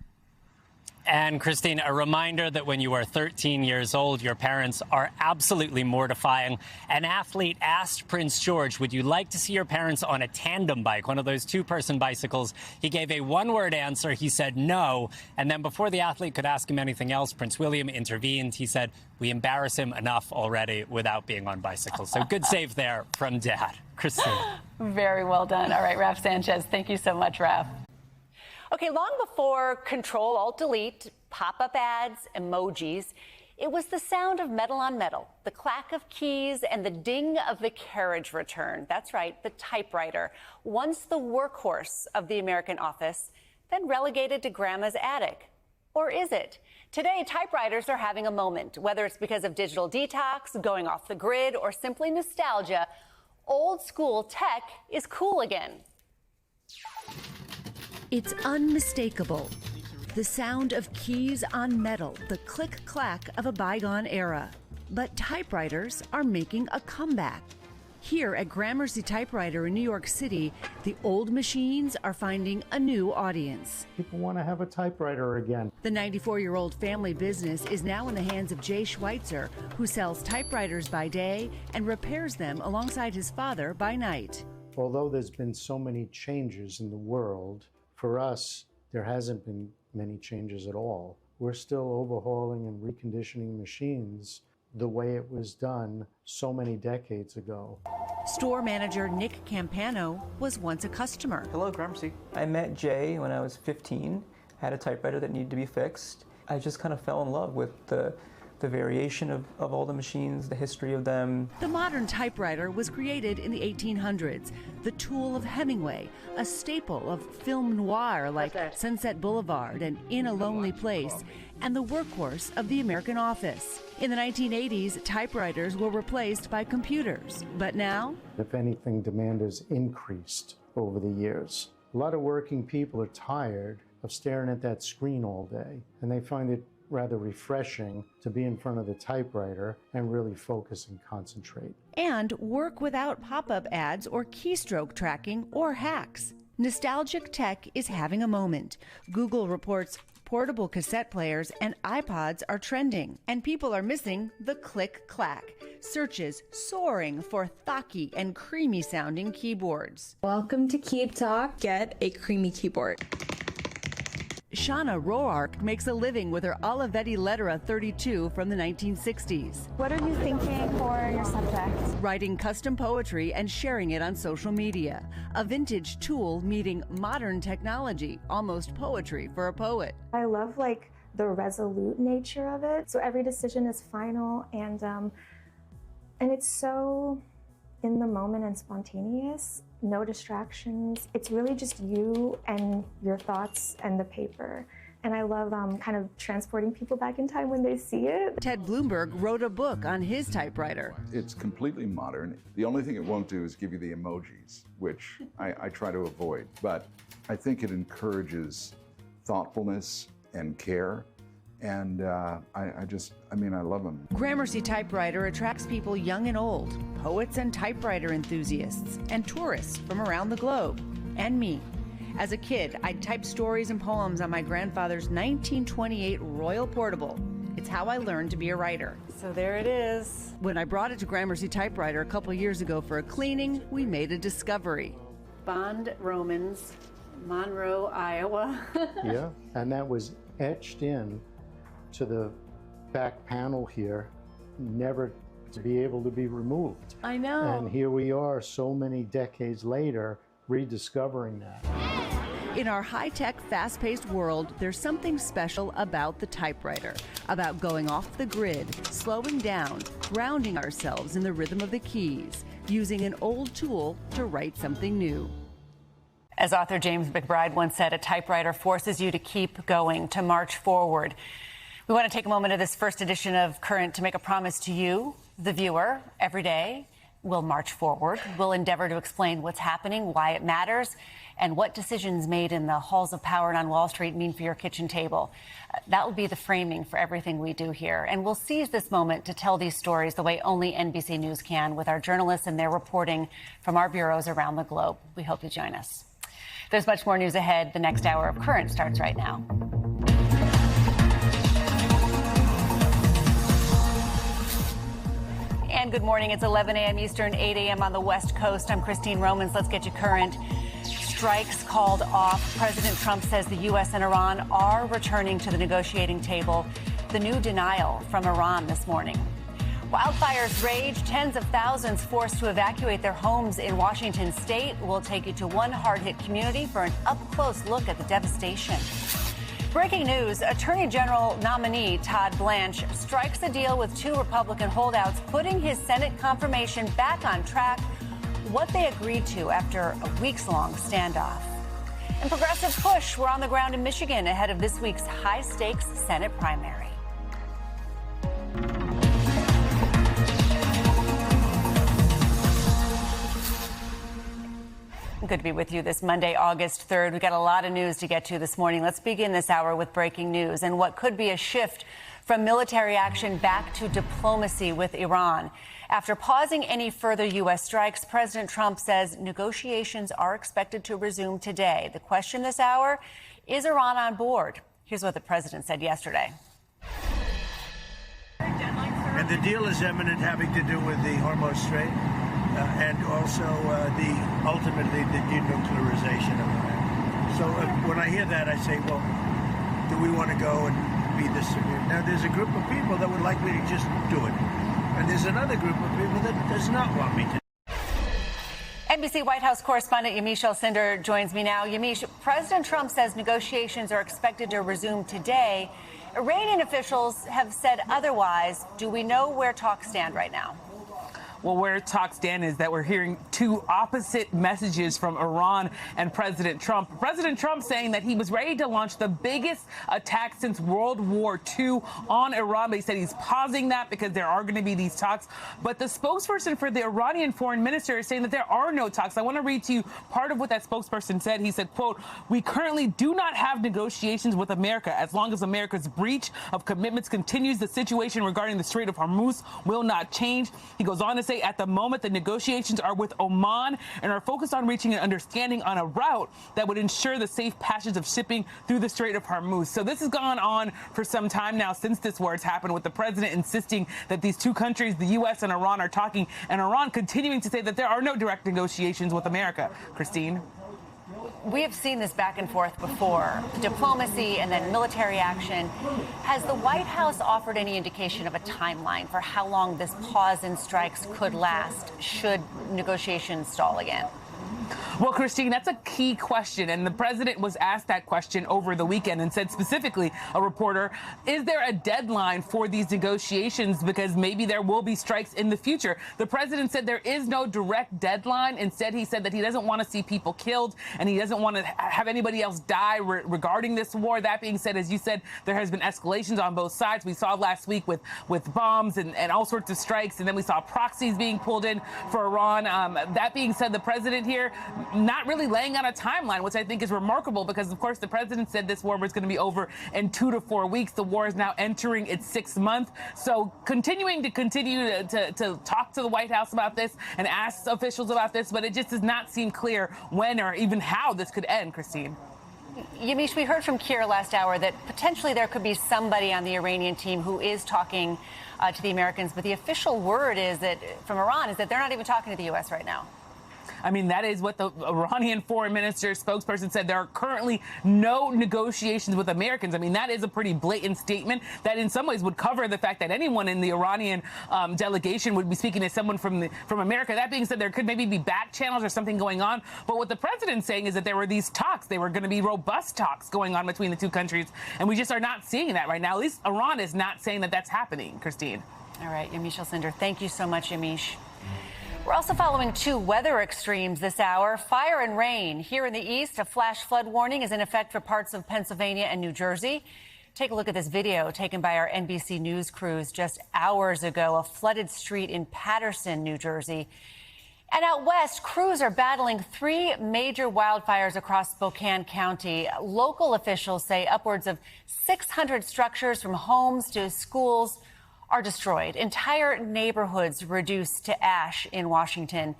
And Christine, a reminder that when you are 13 years old, your parents are absolutely mortifying. An athlete asked Prince George, would you like to see your parents on a tandem bike, one of those two-person bicycles? He gave a one-word answer. He said no. And then before the athlete could ask him anything else, Prince William intervened. He said, we embarrass him enough already without being on bicycles. So good save there from Dad. Christine. Very well done. All right, Raph Sanchez, thank you so much, Raph. Okay, long before Control-Alt-Delete, pop-up ads, emojis, it was the sound of metal on metal, the clack of keys, and the ding of the carriage return. That's right, the typewriter. Once the workhorse of the American office, then relegated to Grandma's attic. Or is it? Today, typewriters are having a moment. Whether it's because of digital detox, going off the grid, or simply nostalgia, old-school tech is cool again. It's unmistakable. The sound of keys on metal, the click-clack of a bygone era. But typewriters are making a comeback. Here at Gramercy Typewriter in New York City, the old machines are finding a new audience. People want to have a typewriter again. The 94-year-old family business is now in the hands of Jay Schweitzer, who sells typewriters by day and repairs them alongside his father by night. Although there's been so many changes in the world, for us, there hasn't been many changes at all. We're still overhauling and reconditioning machines the way it was done so many decades ago. Store manager Nick Campano was once a customer. Hello, Gramercy. I met Jay when I was 15, had a typewriter that needed to be fixed. I just kind of fell in love with the variation of all the machines, the history of them. The modern typewriter was created in the 1800s, the tool of Hemingway, a staple of film noir like Sunset Boulevard and In a Lonely Place, and the workhorse of the American office. In the 1980s, typewriters were replaced by computers, but now? If anything, demand has increased over the years. A lot of working people are tired of staring at that screen all day, and they find it rather refreshing to be in front of the typewriter and really focus and concentrate. And work without pop-up ads or keystroke tracking or hacks. Nostalgic tech is having a moment. Google reports portable cassette players and iPods are trending, and people are missing the click-clack. Searches soaring for thocky and creamy-sounding keyboards. Welcome to Keep Talk. Get a creamy keyboard. Shauna Roark makes a living with her Olivetti Lettera 32 from the 1960s. What are you thinking for your subject? Writing custom poetry and sharing it on social media. A vintage tool meeting modern technology, almost poetry for a poet. I love the resolute nature of it. So every decision is final and it's so in the moment and spontaneous. No distractions. It's really just you and your thoughts and the paper. And I love kind of transporting people back in time when they see it. Ted Bloomberg wrote a book on his typewriter. It's completely modern. The only thing it won't do is give you the emojis, which I try to avoid. But I think it encourages thoughtfulness and care. And I love them. Gramercy Typewriter attracts people young and old, poets and typewriter enthusiasts, and tourists from around the globe, and me. As a kid, I'd type stories and poems on my grandfather's 1928 Royal Portable. It's how I learned to be a writer. So there it is. When I brought it to Gramercy Typewriter a couple years ago for a cleaning, we made a discovery. Bond Romans, Monroe, Iowa. Yeah, and that was etched in to the back panel here, never to be able to be removed. I know. And here we are so many decades later rediscovering that. In our high-tech, fast-paced world, there's something special about the typewriter, about going off the grid, slowing down, grounding ourselves in the rhythm of the keys. using an old tool to write something new. As author James McBride once said, a typewriter forces you to keep going, to march forward. We want to take a moment of this first edition of Current to make a promise to you, the viewer. Every day, we'll march forward. We'll endeavor to explain what's happening, why it matters, and what decisions made in the halls of power and on Wall Street mean for your kitchen table. That will be the framing for everything we do here. And we'll seize this moment to tell these stories the way only NBC News can, with our journalists and their reporting from our bureaus around the globe. We hope you join us. There's much more news ahead. The next hour of Current starts right now. And good morning. It's 11 a.m. Eastern, 8 a.m. on the West Coast. I'm Christine Romans. Let's get you current. Strikes called off. President Trump says the U.S. and Iran are returning to the negotiating table. The new denial from Iran this morning. Wildfires rage. Tens of thousands forced to evacuate their homes in Washington state. We'll take you to one hard-hit community for an up-close look at the devastation. Breaking news, Attorney General nominee Todd Blanche strikes a deal with two Republican holdouts, putting his Senate confirmation back on track. What they agreed to after a weeks-long standoff. And progressive push. We're on the ground in Michigan ahead of this week's high-stakes Senate primary. Good to be with you this Monday, August 3rd. We've got a lot of news to get to this morning. Let's begin this hour with breaking news and what could be a shift from military action back to diplomacy with Iran. After pausing any further U.S. strikes, President Trump says negotiations are expected to resume today. The question this hour, is Iran on board? Here's what the president said yesterday. And the deal is imminent, having to do with the Hormuz Strait. And also ultimately the denuclearization of Iran. So when I hear that, I say, well, do we want to go and be this severe? Now, there's a group of people that would like me to just do it. And there's another group of people that does not want me to. NBC White House correspondent Yamiche Alcindor joins me now. Yamiche, President Trump says negotiations are expected to resume today. Iranian officials have said otherwise. Do we know where talks stand right now? Well, where talks stand is that we're hearing two opposite messages from Iran and President Trump. President Trump saying that he was ready to launch the biggest attack since World War II on Iran. But he said he's pausing that because there are going to be these talks. But the spokesperson for the Iranian foreign minister is saying that there are no talks. I want to read to you part of what that spokesperson said. He said, quote, "We currently do not have negotiations with America. As long as America's breach of commitments continues, the situation regarding the Strait of Hormuz will not change." He goes on to say, at the moment, the negotiations are with Oman and are focused on reaching an understanding on a route that would ensure the safe passage of shipping through the Strait of Hormuz. So this has gone on for some time now since this war has happened, with the president insisting that these two countries, the U.S. and Iran, are talking, and Iran continuing to say that there are no direct negotiations with America. Christine? We have seen this back and forth before, diplomacy and then military action. Has the White House offered any indication of a timeline for how long this pause in strikes could last should negotiations stall again? Well, Christine, that's a key question. And the president was asked that question over the weekend and said specifically, a reporter, is there a deadline for these negotiations? Because maybe there will be strikes in the future. The president said there is no direct deadline. Instead, he said that he doesn't want to see people killed and he doesn't want to have anybody else die regarding this war. That being said, as you said, there has been escalations on both sides. We saw last week with bombs and all sorts of strikes. And then we saw proxies being pulled in for Iran. That being said, the president here not really laying out a timeline, which I think is remarkable because, of course, the president said this war was going to be over in 2 to 4 weeks. The war is now entering its 6th month. So continue to talk to the White House about this and ask officials about this, but it just does not seem clear when or even how this could end, Christine. Yamiche, we heard from Kier last hour that potentially there could be somebody on the Iranian team who is talking to the Americans, but the official word is that from Iran is that they're not even talking to the U.S. right now. I mean, that is what the Iranian foreign minister spokesperson said. There are currently no negotiations with Americans. I mean, that is a pretty blatant statement that in some ways would cover the fact that anyone in the Iranian delegation would be speaking to someone from America. That being said, there could maybe be back channels or something going on. But what the president's saying is that there were these talks. They were going to be robust talks going on between the two countries. And we just are not seeing that right now. At least Iran is not saying that that's happening, Christine. All right, Yamiche Alcindor, thank you so much, Yamiche. We're also following two weather extremes this hour. Fire and rain. Here in the east, a flash flood warning is in effect for parts of Pennsylvania and New Jersey. Take a look at this video taken by our NBC News crews just hours ago. A flooded street in Paterson, New Jersey. And out west, crews are battling three major wildfires across Spokane County. Local officials say upwards of 600 structures from homes to schools are destroyed. Entire neighborhoods reduced to ash in Washington.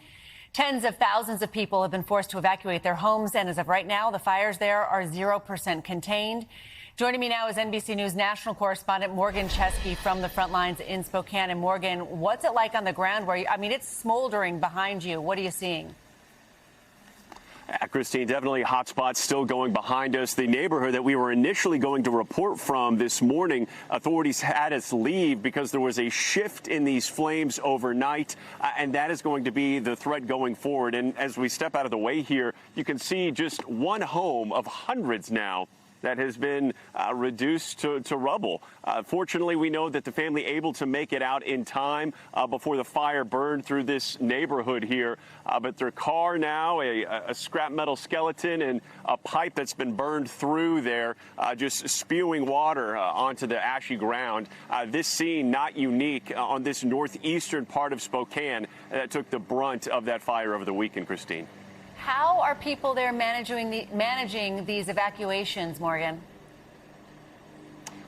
Tens of thousands of people have been forced to evacuate their homes, and as of right now, the fires there are 0% contained. Joining me now is NBC News national correspondent Morgan Chesky from the front lines in Spokane. And Morgan, what's it like on the ground where it's smoldering behind you? What are you seeing? Christine, definitely hot spots still going behind us. The neighborhood that we were initially going to report from this morning, authorities had us leave because there was a shift in these flames overnight, and that is going to be the threat going forward. And as we step out of the way here, you can see just one home of hundreds now that has been reduced to rubble. Fortunately, we know that the family able to make it out in time before the fire burned through this neighborhood here. But their car now, a scrap metal skeleton and a pipe that's been burned through there, just spewing water onto the ashy ground. This scene not unique on this northeastern part of Spokane that took the brunt of that fire over the weekend, Christine. How are people there managing these evacuations, Morgan?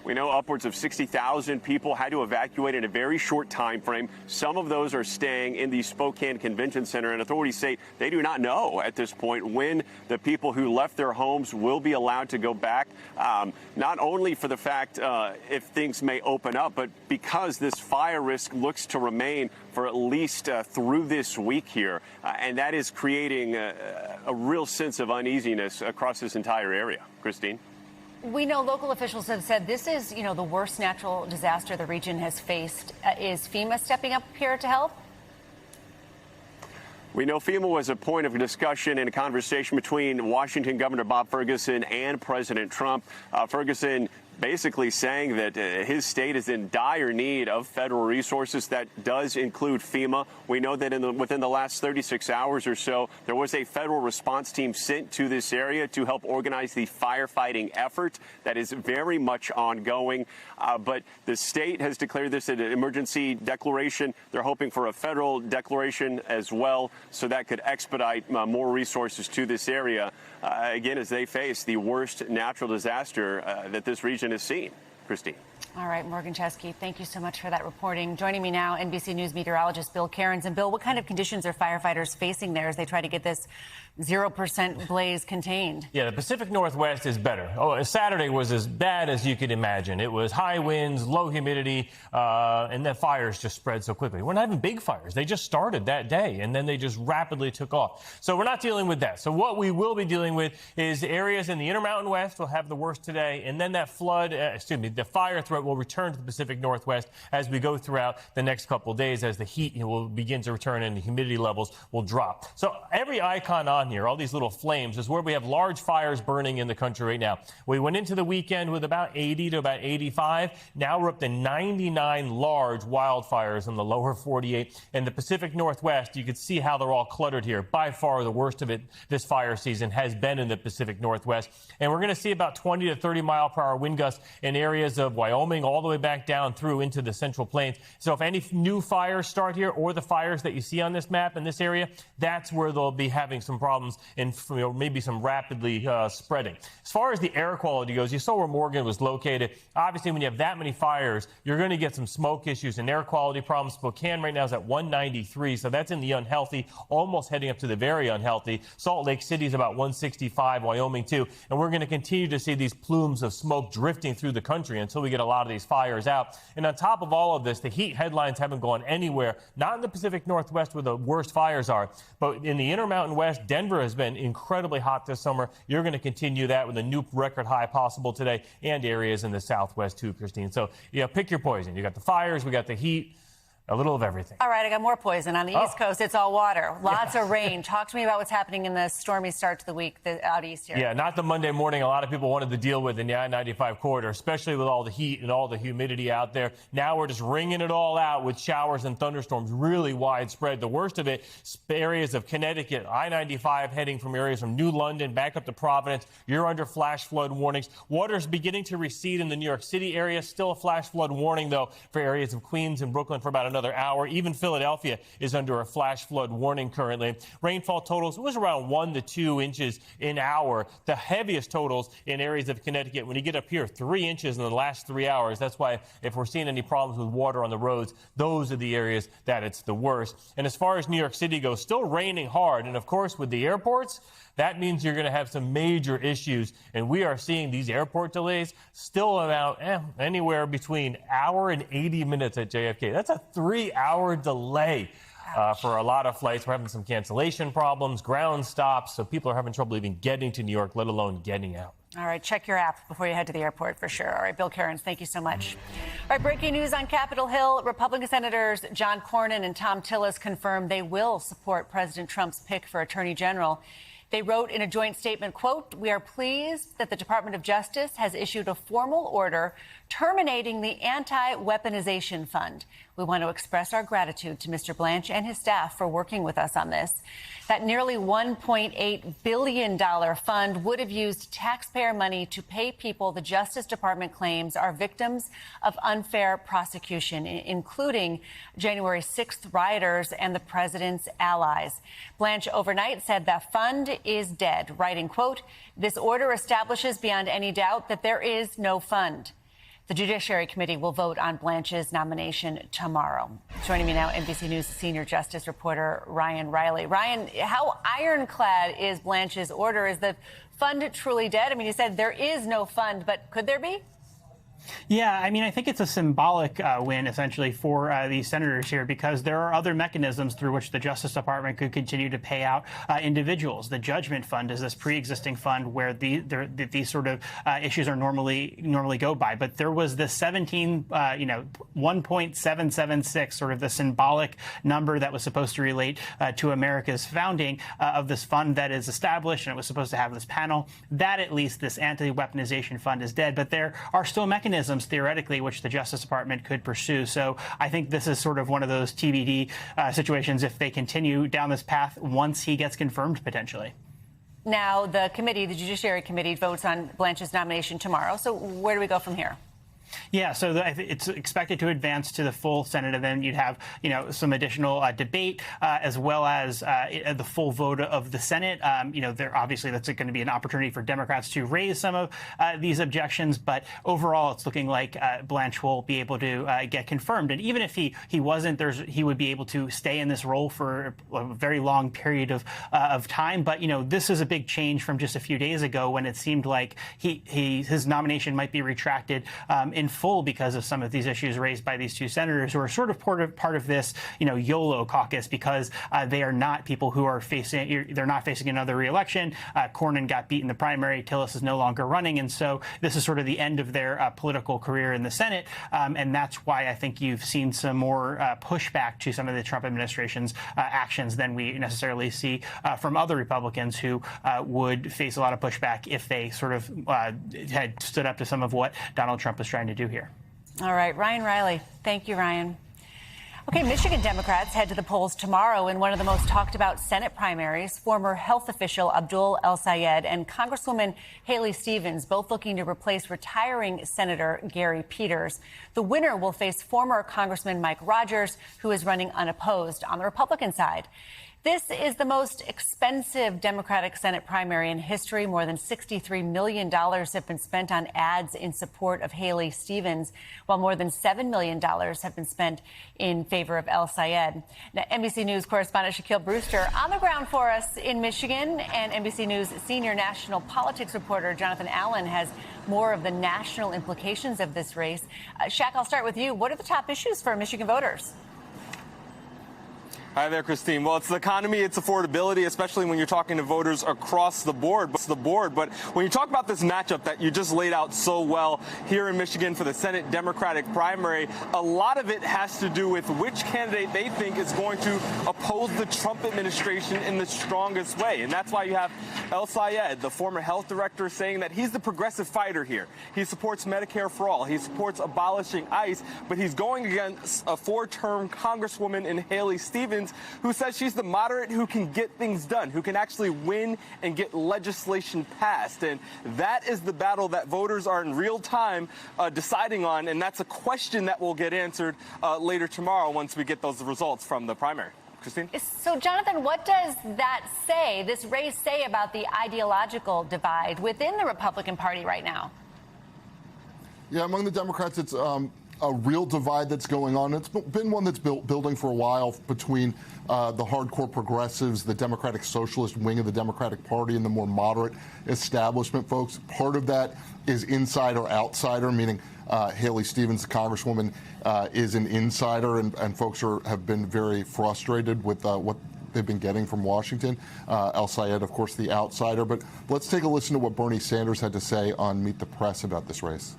We know upwards of 60,000 people had to evacuate in a very short time frame. Some of those are staying in the Spokane Convention Center, and authorities say they do not know at this point when the people who left their homes will be allowed to go back, not only for the fact if things may open up, but because this fire risk looks to remain for at least through this week here. And that is creating a real sense of uneasiness across this entire area. Christine? We know local officials have said this is, the worst natural disaster the region has faced. Is FEMA stepping up here to help? We know FEMA was a point of discussion and a conversation between Washington Governor Bob Ferguson and President Trump. Ferguson basically saying that his state is in dire need of federal resources. That does include FEMA. We know that within the last 36 hours or so, there was a federal response team sent to this area to help organize the firefighting effort that is very much ongoing. But the state has declared this an emergency declaration. They're hoping for a federal declaration as well, so that could expedite more resources to this area, again, as they face the worst natural disaster that this region has seen. Christine. All right, Morgan Chesky, thank you so much for that reporting. Joining me now, NBC News meteorologist Bill Cairns. And Bill, what kind of conditions are firefighters facing there as they try to get this 0% blaze contained? Yeah, the Pacific Northwest is better. Saturday was as bad as you could imagine. It was high winds, low humidity, and then fires just spread so quickly. We're not having big fires. They just started that day, and then they just rapidly took off. So we're not dealing with that. So what we will be dealing with is areas in the Intermountain West will have the worst today, and then that the fire threat will return to the Pacific Northwest as we go throughout the next couple of days, as the heat will begin to return and the humidity levels will drop. So every icon on here, all these little flames, is where we have large fires burning in the country right now. We went into the weekend with about 80 to about 85. Now we're up to 99 large wildfires in the lower 48. In the Pacific Northwest, you can see how they're all cluttered here. By far, the worst of it this fire season has been in the Pacific Northwest. And we're going to see about 20 to 30 mile per hour wind gusts in areas of Wyoming all the way back down through into the Central Plains. So if any new fires start here, or the fires that you see on this map in this area, that's where they'll be having some problems and maybe some rapidly spreading. As far as the air quality goes, you saw where Morgan was located. Obviously, when you have that many fires, you're going to get some smoke issues and air quality problems. Spokane right now is at 193, so that's in the unhealthy, almost heading up to the very unhealthy. Salt Lake City is about 165, Wyoming too. And we're going to continue to see these plumes of smoke drifting through the country until we get a lot of these fires out. And on top of all of this, the heat headlines haven't gone anywhere, not in the Pacific Northwest where the worst fires are, but in the Intermountain West. Denver has been incredibly hot this summer. You're going to continue that with a new record high possible today, and areas in the Southwest too, Christine. So, pick your poison. You got the fires, we got the heat. A little of everything. All right, I got more poison. On the East Coast, it's all water. Lots of rain. Talk to me about what's happening in the stormy start to the week out east here. Yeah, not the Monday morning a lot of people wanted to deal with in the I-95 corridor, especially with all the heat and all the humidity out there. Now we're just wringing it all out with showers and thunderstorms really widespread. The worst of it, areas of Connecticut, I-95 heading from areas from New London back up to Providence. You're under flash flood warnings. Water's beginning to recede in the New York City area. Still a flash flood warning, though, for areas of Queens and Brooklyn for about another hour. Even Philadelphia is under a flash flood warning currently. Rainfall totals was around 1 to 2 inches an hour. The heaviest totals in areas of Connecticut. When you get up here, 3 inches in the last 3 hours. That's why if we're seeing any problems with water on the roads, those are the areas that it's the worst. And as far as New York City goes, still raining hard. And of course, with the airports, that means you're going to have some major issues. And we are seeing these airport delays still about anywhere between hour and 80 minutes at JFK. That's a 3-hour delay for a lot of flights. We're having some cancellation problems, ground stops. So people are having trouble even getting to New York, let alone getting out. All right, check your app before you head to the airport for sure. All right, Bill Cairns, thank you so much. All right, breaking news on Capitol Hill. Republican Senators John Cornyn and Tom Tillis confirmed they will support President Trump's pick for Attorney General. They wrote in a joint statement, quote, "We are pleased that the Department of Justice has issued a formal order terminating the Anti-Weaponization Fund. We want to express our gratitude to Mr. Blanche and his staff for working with us on this." That nearly $1.8 billion fund would have used taxpayer money to pay people the Justice Department claims are victims of unfair prosecution, including January 6th rioters and the president's allies. Blanche overnight said the fund is dead, writing, quote, "This order establishes beyond any doubt that there is no fund." The Judiciary Committee will vote on Blanche's nomination tomorrow. Joining me now, NBC News senior justice reporter Ryan Riley. Ryan, how ironclad is Blanche's order? Is the fund truly dead? I mean, you said there is no fund, but could there be? Yeah, I mean, I think it's a symbolic win, essentially, for these senators here, because there are other mechanisms through which the Justice Department could continue to pay out individuals. The Judgment Fund is this pre-existing fund where these sort of issues are normally go by. But there was this 1.776, sort of the symbolic number that was supposed to relate to America's founding of this fund that is established, and it was supposed to have this panel. That, at least, this anti-weaponization fund is dead. But there are still mechanisms, theoretically, which the Justice Department could pursue. So I think this is sort of one of those TBD situations if they continue down this path once he gets confirmed, potentially. Now, the Judiciary Committee, votes on Blanche's nomination tomorrow. So where do we go from here? Yeah, so it's expected to advance to the full Senate, and then you'd have, some additional debate as well as the full vote of the Senate. Obviously that's going to be an opportunity for Democrats to raise some of these objections, but overall it's looking like Blanche will be able to get confirmed. And even if he wasn't, he would be able to stay in this role for a very long period of time. But this is a big change from just a few days ago when it seemed like his nomination might be retracted in full because of some of these issues raised by these two senators who are sort of part of this, YOLO caucus, because they are not people who are they're not facing another reelection. Cornyn got beat in the primary. Tillis is no longer running. And so this is sort of the end of their political career in the Senate. And that's why I think you've seen some more pushback to some of the Trump administration's actions than we necessarily see from other Republicans who would face a lot of pushback if they sort of had stood up to some of what Donald Trump was trying to do here. All right, Ryan Riley. Thank you, Ryan. Okay, Michigan Democrats head to the polls tomorrow in one of the most talked about Senate primaries. Former health official Abdul El-Sayed and Congresswoman Haley Stevens both looking to replace retiring Senator Gary Peters. The winner will face former Congressman Mike Rogers, who is running unopposed on the Republican side. This is the most expensive Democratic Senate primary in history. More than $63 million have been spent on ads in support of Haley Stevens, while more than $7 million have been spent in favor of El-Sayed. Now, NBC News correspondent Shaquille Brewster on the ground for us in Michigan, and NBC News senior national politics reporter Jonathan Allen has more of the national implications of this race. Shaq, I'll start with you. What are the top issues for Michigan voters? Hi there, Christine. Well, it's the economy, it's affordability, especially when you're talking to voters across the board. But when you talk about this matchup that you just laid out so well here in Michigan for the Senate Democratic primary, a lot of it has to do with which candidate they think is going to oppose the Trump administration in the strongest way. And that's why you have El Sayed, the former health director, saying that he's the progressive fighter here. He supports Medicare for all. He supports abolishing ICE, but he's going against a 4-term Congresswoman in Haley Stevens, who says she's the moderate who can get things done, who can actually win and get legislation passed. And that is the battle that voters are in real time deciding on. And that's a question that will get answered later tomorrow once we get those results from the primary. Christine? So, Jonathan, what does that say, this race say about the ideological divide within the Republican Party right now? Yeah, among the Democrats, it's a real divide that's going on. It's been one that's building for a while between the hardcore progressives, the Democratic Socialist wing of the Democratic Party, and the more moderate establishment folks. Part of that is insider-outsider, meaning Haley Stevens, the Congresswoman, is an insider, and folks have been very frustrated with what they've been getting from Washington. El Sayed, of course, the outsider. But let's take a listen to what Bernie Sanders had to say on Meet the Press about this race.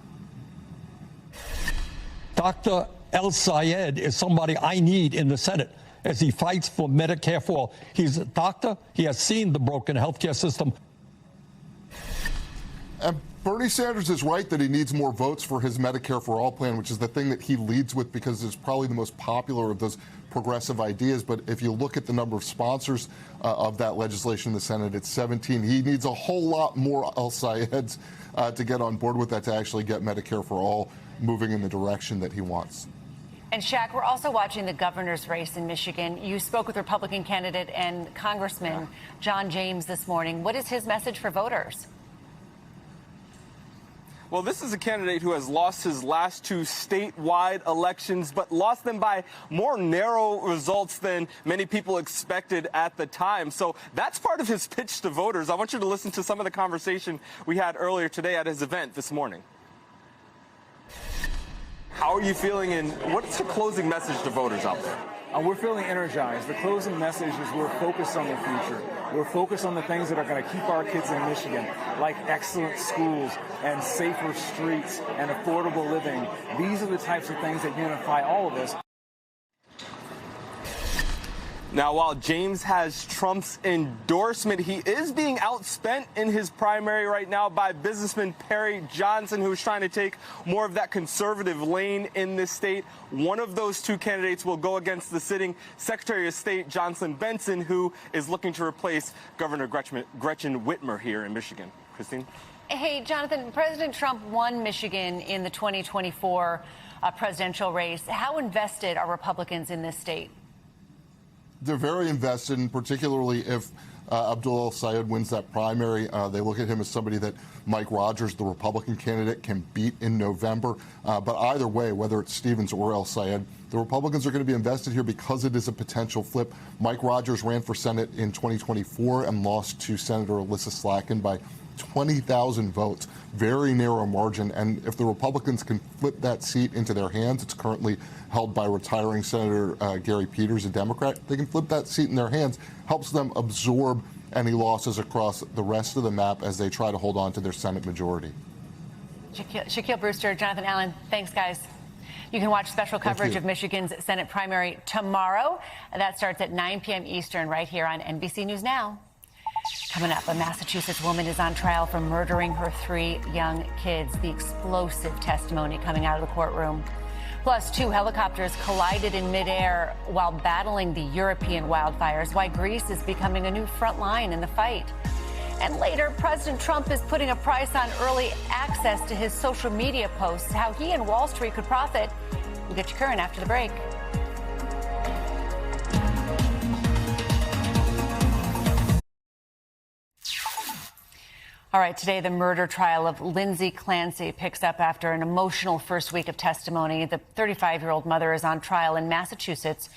Dr. El Sayed is somebody I need in the Senate as he fights for Medicare for all. He's a doctor. He has seen the broken healthcare system. And Bernie Sanders is right that he needs more votes for his Medicare for all plan, which is the thing that he leads with because it's probably the most popular of those progressive ideas. But if you look at the number of sponsors of that legislation in the Senate, it's 17. He needs a whole lot more El Sayeds to get on board with that to actually get Medicare for all moving in the direction that he wants. And Shaq, we're also watching the governor's race in Michigan. You spoke with Republican candidate and Congressman John James this morning. What is his message for voters? Well, this is a candidate who has lost his last 2 statewide elections, but lost them by more narrow results than many people expected at the time. So that's part of his pitch to voters. I want you to listen to some of the conversation we had earlier today at his event this morning. How are you feeling, and what's the closing message to voters out there? We're feeling energized. The closing message is we're focused on the future. We're focused on the things that are going to keep our kids in Michigan, like excellent schools and safer streets and affordable living. These are the types of things that unify all of us. Now, while James has Trump's endorsement, he is being outspent in his primary right now by businessman Perry Johnson, who's trying to take more of that conservative lane in this state. One of those 2 candidates will go against the sitting Secretary of State Jocelyn Benson, who is looking to replace Governor Gretchen Whitmer here in Michigan. Christine? Hey, Jonathan, President Trump won Michigan in the 2024 presidential race. How invested are Republicans in this state? They're very invested, and particularly if Abdul El Sayed wins that primary. They look at him as somebody that Mike Rogers, the Republican candidate, can beat in November. But either way, whether it's Stevens or El Sayed, the Republicans are going to be invested here because it is a potential flip. Mike Rogers ran for Senate in 2024 and lost to Senator Alyssa Slacken by 20,000 votes. Very narrow margin. And if the Republicans can flip that seat into their hands, it's currently held by retiring Senator Gary Peters, a Democrat. They can flip that seat in their hands, helps them absorb any losses across the rest of the map as they try to hold on to their Senate majority. Shaquille Brewster, Jonathan Allen, thanks, guys. You can watch special coverage of Michigan's Senate primary tomorrow. That starts at 9 p.m. Eastern right here on NBC News Now. Coming up, a Massachusetts woman is on trial for murdering her 3 young kids. The explosive testimony coming out of the courtroom. Plus, 2 helicopters collided in midair while battling the European wildfires. Why Greece is becoming a new front line in the fight. And later, President Trump is putting a price on early access to his social media posts. How he and Wall Street could profit. We'll get you current after the break. All right, today the murder trial of Lindsay Clancy picks up after an emotional first week of testimony. The 35-year-old mother is on trial in Massachusetts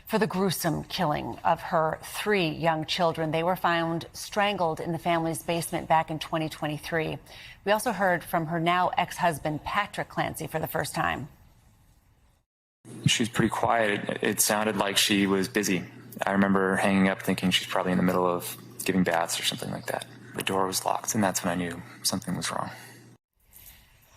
for the gruesome killing of her 3 young children. They were found strangled in the family's basement back in 2023. We also heard from her now ex-husband, Patrick Clancy, for the first time. She's pretty quiet. It sounded like she was busy. I remember hanging up thinking she's probably in the middle of giving baths or something like that. The door was locked, and that's when I knew something was wrong.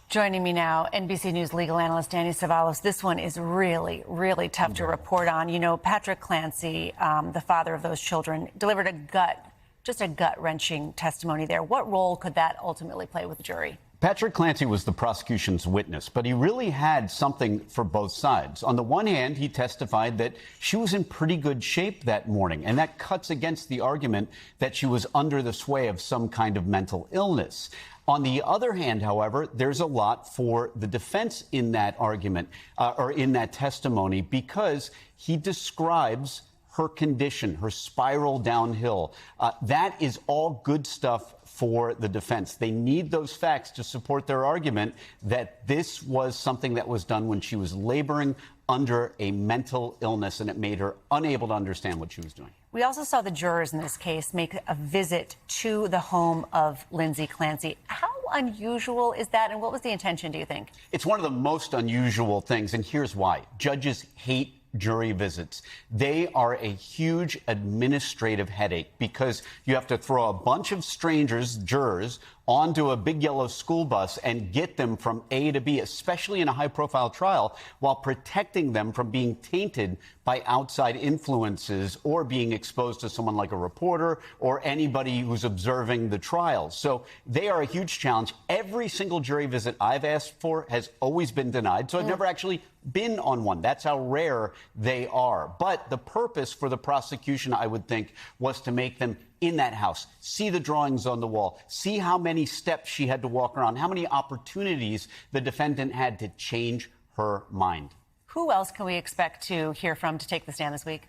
Joining me now, NBC News legal analyst Danny Savalos. This one is really, really tough to report on. You know, Patrick Clancy, the father of those children, delivered a gut-wrenching testimony there. What role could that ultimately play with the jury? Patrick Clancy was the prosecution's witness, but he really had something for both sides. On the one hand, he testified that she was in pretty good shape that morning, and that cuts against the argument that she was under the sway of some kind of mental illness. On the other hand, however, there's a lot for the defense in that argument or in that testimony, because he describes her condition, her spiral downhill. That is all good stuff for the defense. They need those facts to support their argument that this was something that was done when she was laboring under a mental illness, and it made her unable to understand what she was doing. We also saw the jurors in this case make a visit to the home of Lindsay Clancy. How unusual is that, and what was the intention, do you think? It's one of the most unusual things, and here's why. Judges hate jury visits. They are a huge administrative headache because you have to throw a bunch of strangers, jurors, onto a big yellow school bus and get them from A to B, especially in a high-profile trial, while protecting them from being tainted by outside influences or being exposed to someone like a reporter or anybody who's observing the trial. So they are a huge challenge. Every single jury visit I've asked for has always been denied, so I've never actually been on one. That's how rare they are. But the purpose for the prosecution, I would think, was to make them in that house, see the drawings on the wall, see how many steps she had to walk around, how many opportunities the defendant had to change her mind. Who else can we expect to hear from to take the stand this week?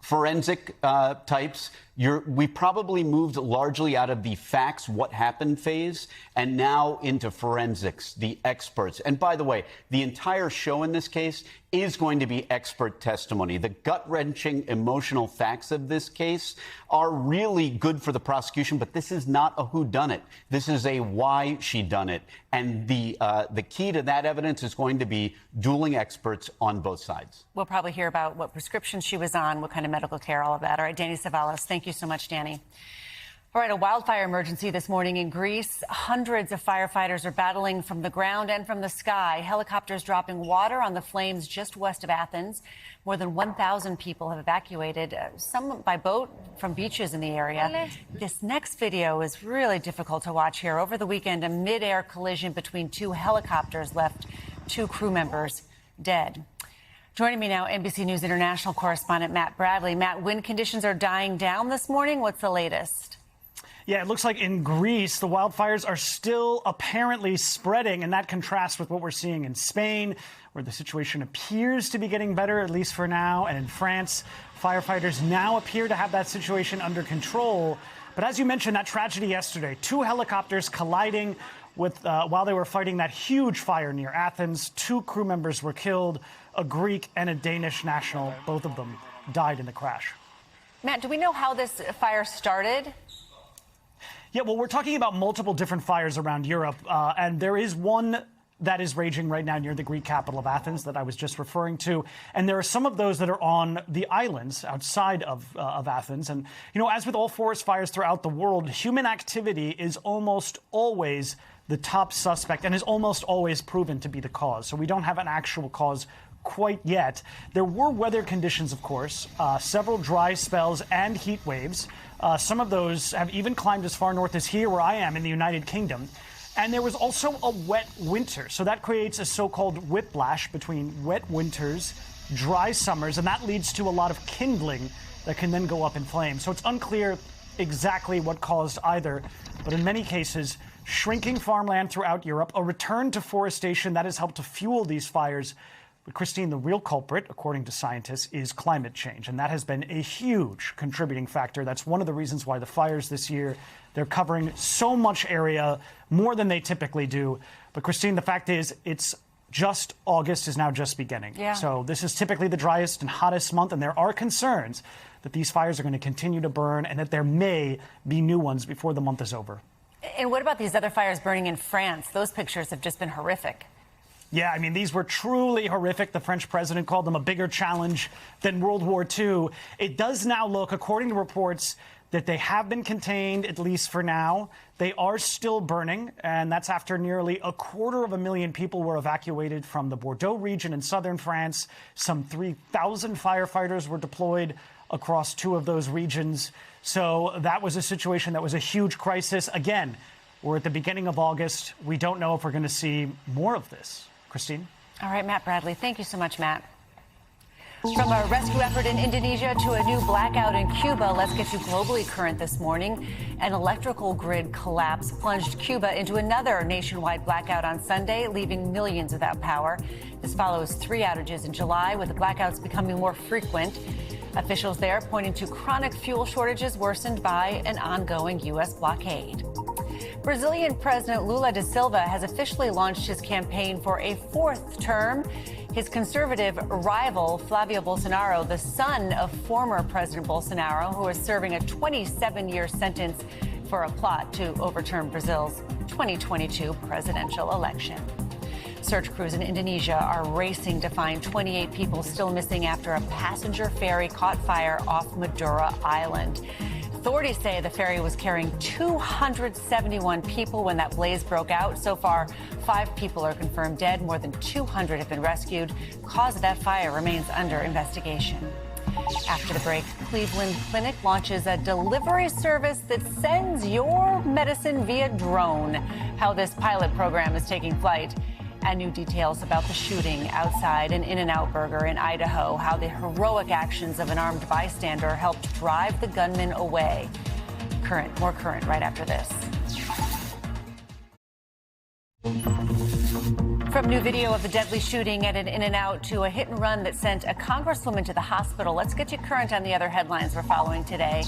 Forensic types. We probably moved largely out of the facts, what happened phase, and now into forensics, the experts. And by the way, the entire show in this case is going to be expert testimony. The gut-wrenching emotional facts of this case are really good for the prosecution, but this is not a whodunit. This is a why she done it. And the key to that evidence is going to be dueling experts on both sides. We'll probably hear about what prescription she was on, what kind of medical care, all of that. All right, Danny Savalos, thank you so much, Danny. All right, a wildfire emergency this morning in Greece. Hundreds of firefighters are battling from the ground and from the sky. Helicopters dropping water on the flames just west of Athens. More than 1,000 people have evacuated, some by boat from beaches in the area. This next video is really difficult to watch here. Over the weekend, a mid-air collision between two helicopters left 2 crew members dead. Joining me now, NBC News international correspondent Matt Bradley. Matt, wind conditions are dying down this morning. What's the latest? Yeah, it looks like in Greece, the wildfires are still apparently spreading, and that contrasts with what we're seeing in Spain, where the situation appears to be getting better, at least for now. And in France, firefighters now appear to have that situation under control. But as you mentioned, that tragedy yesterday, 2 helicopters colliding with while they were fighting that huge fire near Athens. 2 crew members were killed, a Greek and a Danish national. Both of them died in the crash. Matt, do we know how this fire started? Yeah, well, we're talking about multiple different fires around Europe, and there is one that is raging right now near the Greek capital of Athens that I was just referring to. And there are some of those that are on the islands outside of Athens. And, you know, as with all forest fires throughout the world, human activity is almost always the top suspect and is almost always proven to be the cause. So we don't have an actual cause quite yet. There were weather conditions, of course, several dry spells and heat waves. Some of those have even climbed as far north as here where I am in the United Kingdom. And there was also a wet winter. So that creates a so-called whiplash between wet winters, dry summers, and that leads to a lot of kindling that can then go up in flames. So it's unclear exactly what caused either. But in many cases, shrinking farmland throughout Europe, a return to forestation that has helped to fuel these fires. But Christine, the real culprit, according to scientists, is climate change. And that has been a huge contributing factor. That's one of the reasons why the fires this year, they're covering so much area, more than they typically do. But Christine, the fact is, it's just August is now just beginning. Yeah. So this is typically the driest and hottest month. And there are concerns that these fires are going to continue to burn and that there may be new ones before the month is over. And what about these other fires burning in France? Those pictures have just been horrific. Yeah, I mean, these were truly horrific. The French president called them a bigger challenge than World War II. It does now look, according to reports, that they have been contained, at least for now. They are still burning, and that's after nearly 250,000 people were evacuated from the Bordeaux region in southern France. Some 3,000 firefighters were deployed across 2 of those regions. So that was a situation that was a huge crisis. Again, we're at the beginning of August. We don't know if we're going to see more of this. Christine? All right, Matt Bradley. Thank you so much, Matt. From a rescue effort in Indonesia to a new blackout in Cuba, let's get you globally current this morning. An electrical grid collapse plunged Cuba into another nationwide blackout on Sunday, leaving millions without power. This follows 3 outages in July, with the blackouts becoming more frequent. Officials there pointing to chronic fuel shortages worsened by an ongoing U.S. blockade. Brazilian President Lula da Silva has officially launched his campaign for a 4th term. His conservative rival, Flavio Bolsonaro, the son of former President Bolsonaro, who is serving a 27-year sentence for a plot to overturn Brazil's 2022 presidential election. Search crews in Indonesia are racing to find 28 people still missing after a passenger ferry caught fire off Madura Island. Authorities say the ferry was carrying 271 people when that blaze broke out. So far, 5 people are confirmed dead. More than 200 have been rescued. Cause of that fire remains under investigation. After the break, Cleveland Clinic launches a delivery service that sends your medicine via drone. How this pilot program is taking flight. And new details about the shooting outside an In-N-Out Burger in Idaho, how the heroic actions of an armed bystander helped drive the gunman away. More current right after this. From new video of the deadly shooting at an In-N-Out to a hit and run that sent a congresswoman to the hospital, let's get you current on the other headlines we're following today.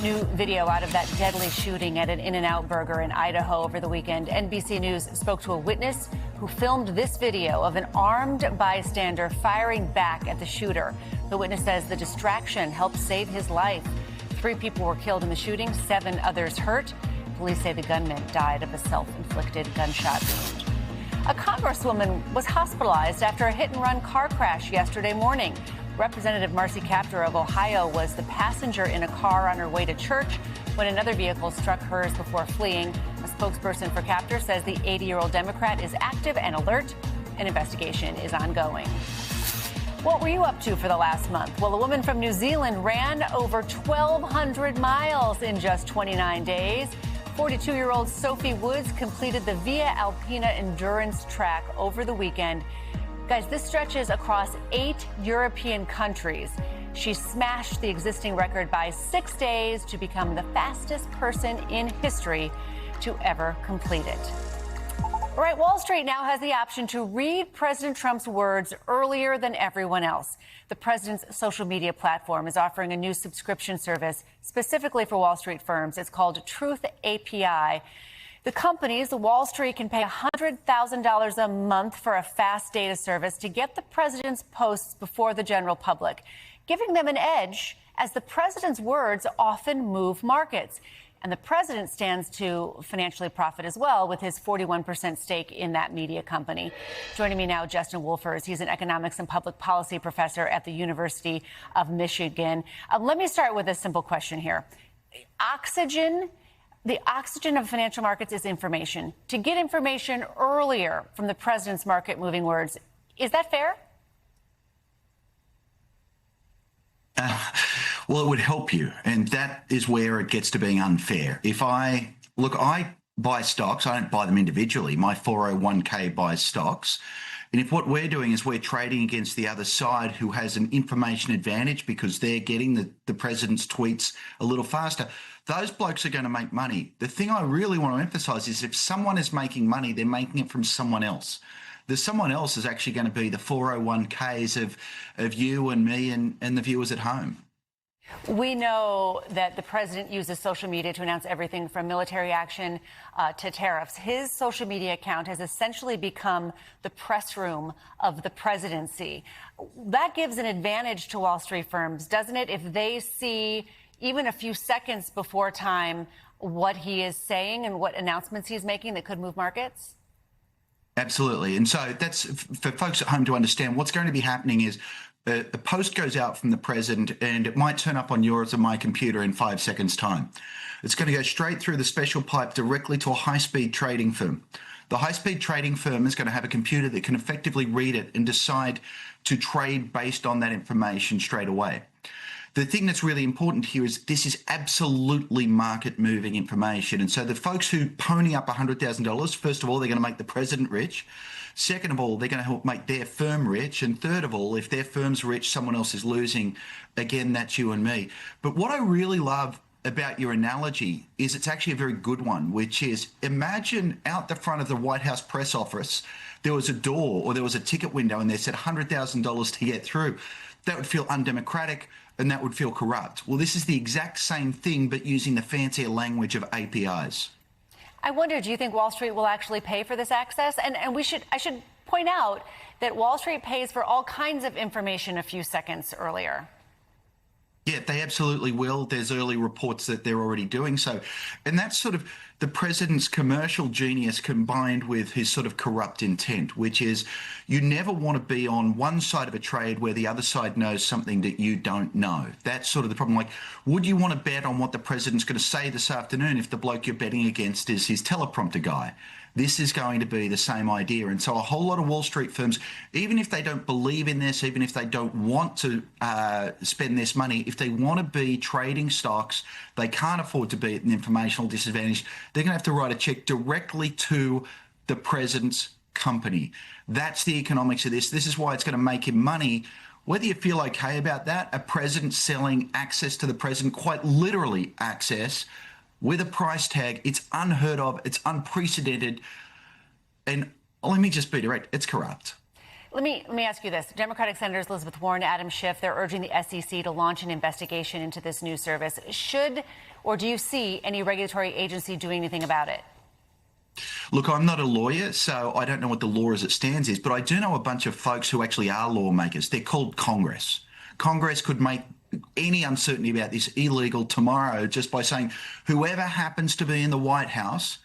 New video out of that deadly shooting at an In-N-Out Burger in Idaho over the weekend. NBC News spoke to a witness who filmed this video of an armed bystander firing back at the shooter. The witness says the distraction helped save his life. 3 people were killed in the shooting, 7 others hurt. Police say the gunman died of a self-inflicted gunshot wound. A congresswoman was hospitalized after a hit-and-run car crash yesterday morning. Representative Marcy Kaptur of Ohio was the passenger in a car on her way to church when another vehicle struck hers before fleeing. A spokesperson for Kaptur says the 80-year-old Democrat is active and alert. An investigation is ongoing. What were you up to for the last month? Well, a woman from New Zealand ran over 1,200 miles in just 29 days. 42-year-old Sophie Woods completed the Via Alpina endurance track over the weekend. Guys, this stretches across 8 European countries. She smashed the existing record by 6 days to become the fastest person in history to ever complete it. All right, Wall Street now has the option to read President Trump's words earlier than everyone else. The president's social media platform is offering a new subscription service specifically for Wall Street firms. It's called Truth API. The companies, the Wall Street, can pay $100,000 a month for a fast data service to get the president's posts before the general public, giving them an edge as the president's words often move markets. And the president stands to financially profit as well with his 41% stake in that media company. Joining me now, Justin Wolfers. He's an economics and public policy professor at the University of Michigan. Let me start with a simple question here. The oxygen of financial markets is information. To get information earlier from the president's market-moving words, is that fair? Well, it would help you, and that is where it gets to being unfair. I buy stocks. I don't buy them individually. My 401k buys stocks. And if what we're doing is we're trading against the other side who has an information advantage because they're getting the president's tweets a little faster, those blokes are going to make money. The thing I really want to emphasize is if someone is making money, they're making it from someone else. The someone else is actually going to be the 401ks of you and me and the viewers at home. We know that the president uses social media to announce everything from military action to tariffs. His social media account has essentially become the press room of the presidency. That gives an advantage to Wall Street firms, doesn't it? If they see even a few seconds before time what he is saying and what announcements he's making that could move markets? Absolutely. And so that's for folks at home to understand what's going to be happening is a post goes out from the president and it might turn up on yours or my computer in 5 seconds time. It's going to go straight through the special pipe directly to a high-speed trading firm. The high-speed trading firm is going to have a computer that can effectively read it and decide to trade based on that information straight away. The thing that's really important here is this is absolutely market-moving information. And so the folks who pony up $100,000, first of all, they're going to make the president rich. Second of all, they're going to help make their firm rich. And third of all, if their firm's rich, someone else is losing. Again, that's you and me. But what I really love about your analogy is it's actually a very good one, which is imagine out the front of the White House press office, there was a door or there was a ticket window and they said $100,000 to get through. That would feel undemocratic and that would feel corrupt. Well, this is the exact same thing, but using the fancier language of APIs. I wonder, do you think Wall Street will actually pay for this access? And I should point out that Wall Street pays for all kinds of information a few seconds earlier. Yeah, they absolutely will. There's early reports that they're already doing so. And that's sort of the president's commercial genius combined with his sort of corrupt intent, which is you never want to be on one side of a trade where the other side knows something that you don't know. That's sort of the problem. Like, would you want to bet on what the president's going to say this afternoon if the bloke you're betting against is his teleprompter guy? This is going to be the same idea. And so a whole lot of Wall Street firms, even if they don't believe in this, even if they don't want to spend this money, if they want to be trading stocks, they can't afford to be at an informational disadvantage. They're going to have to write a check directly to the president's company. That's the economics of this. This is why it's going to make him money. Whether you feel okay about that, a president selling access to the president, quite literally access, with a price tag, it's unheard of, it's unprecedented, and let me just be direct, it's corrupt. Let me ask you this. Democratic Senators Elizabeth Warren, Adam Schiff, they're urging the SEC to launch an investigation into this news service. Should, or do you see any regulatory agency doing anything about it? Look, I'm not a lawyer, so I don't know what the law as it stands is, but I do know a bunch of folks who actually are lawmakers. They're called Congress. Congress could make any uncertainty about this illegal tomorrow just by saying whoever happens to be in the White House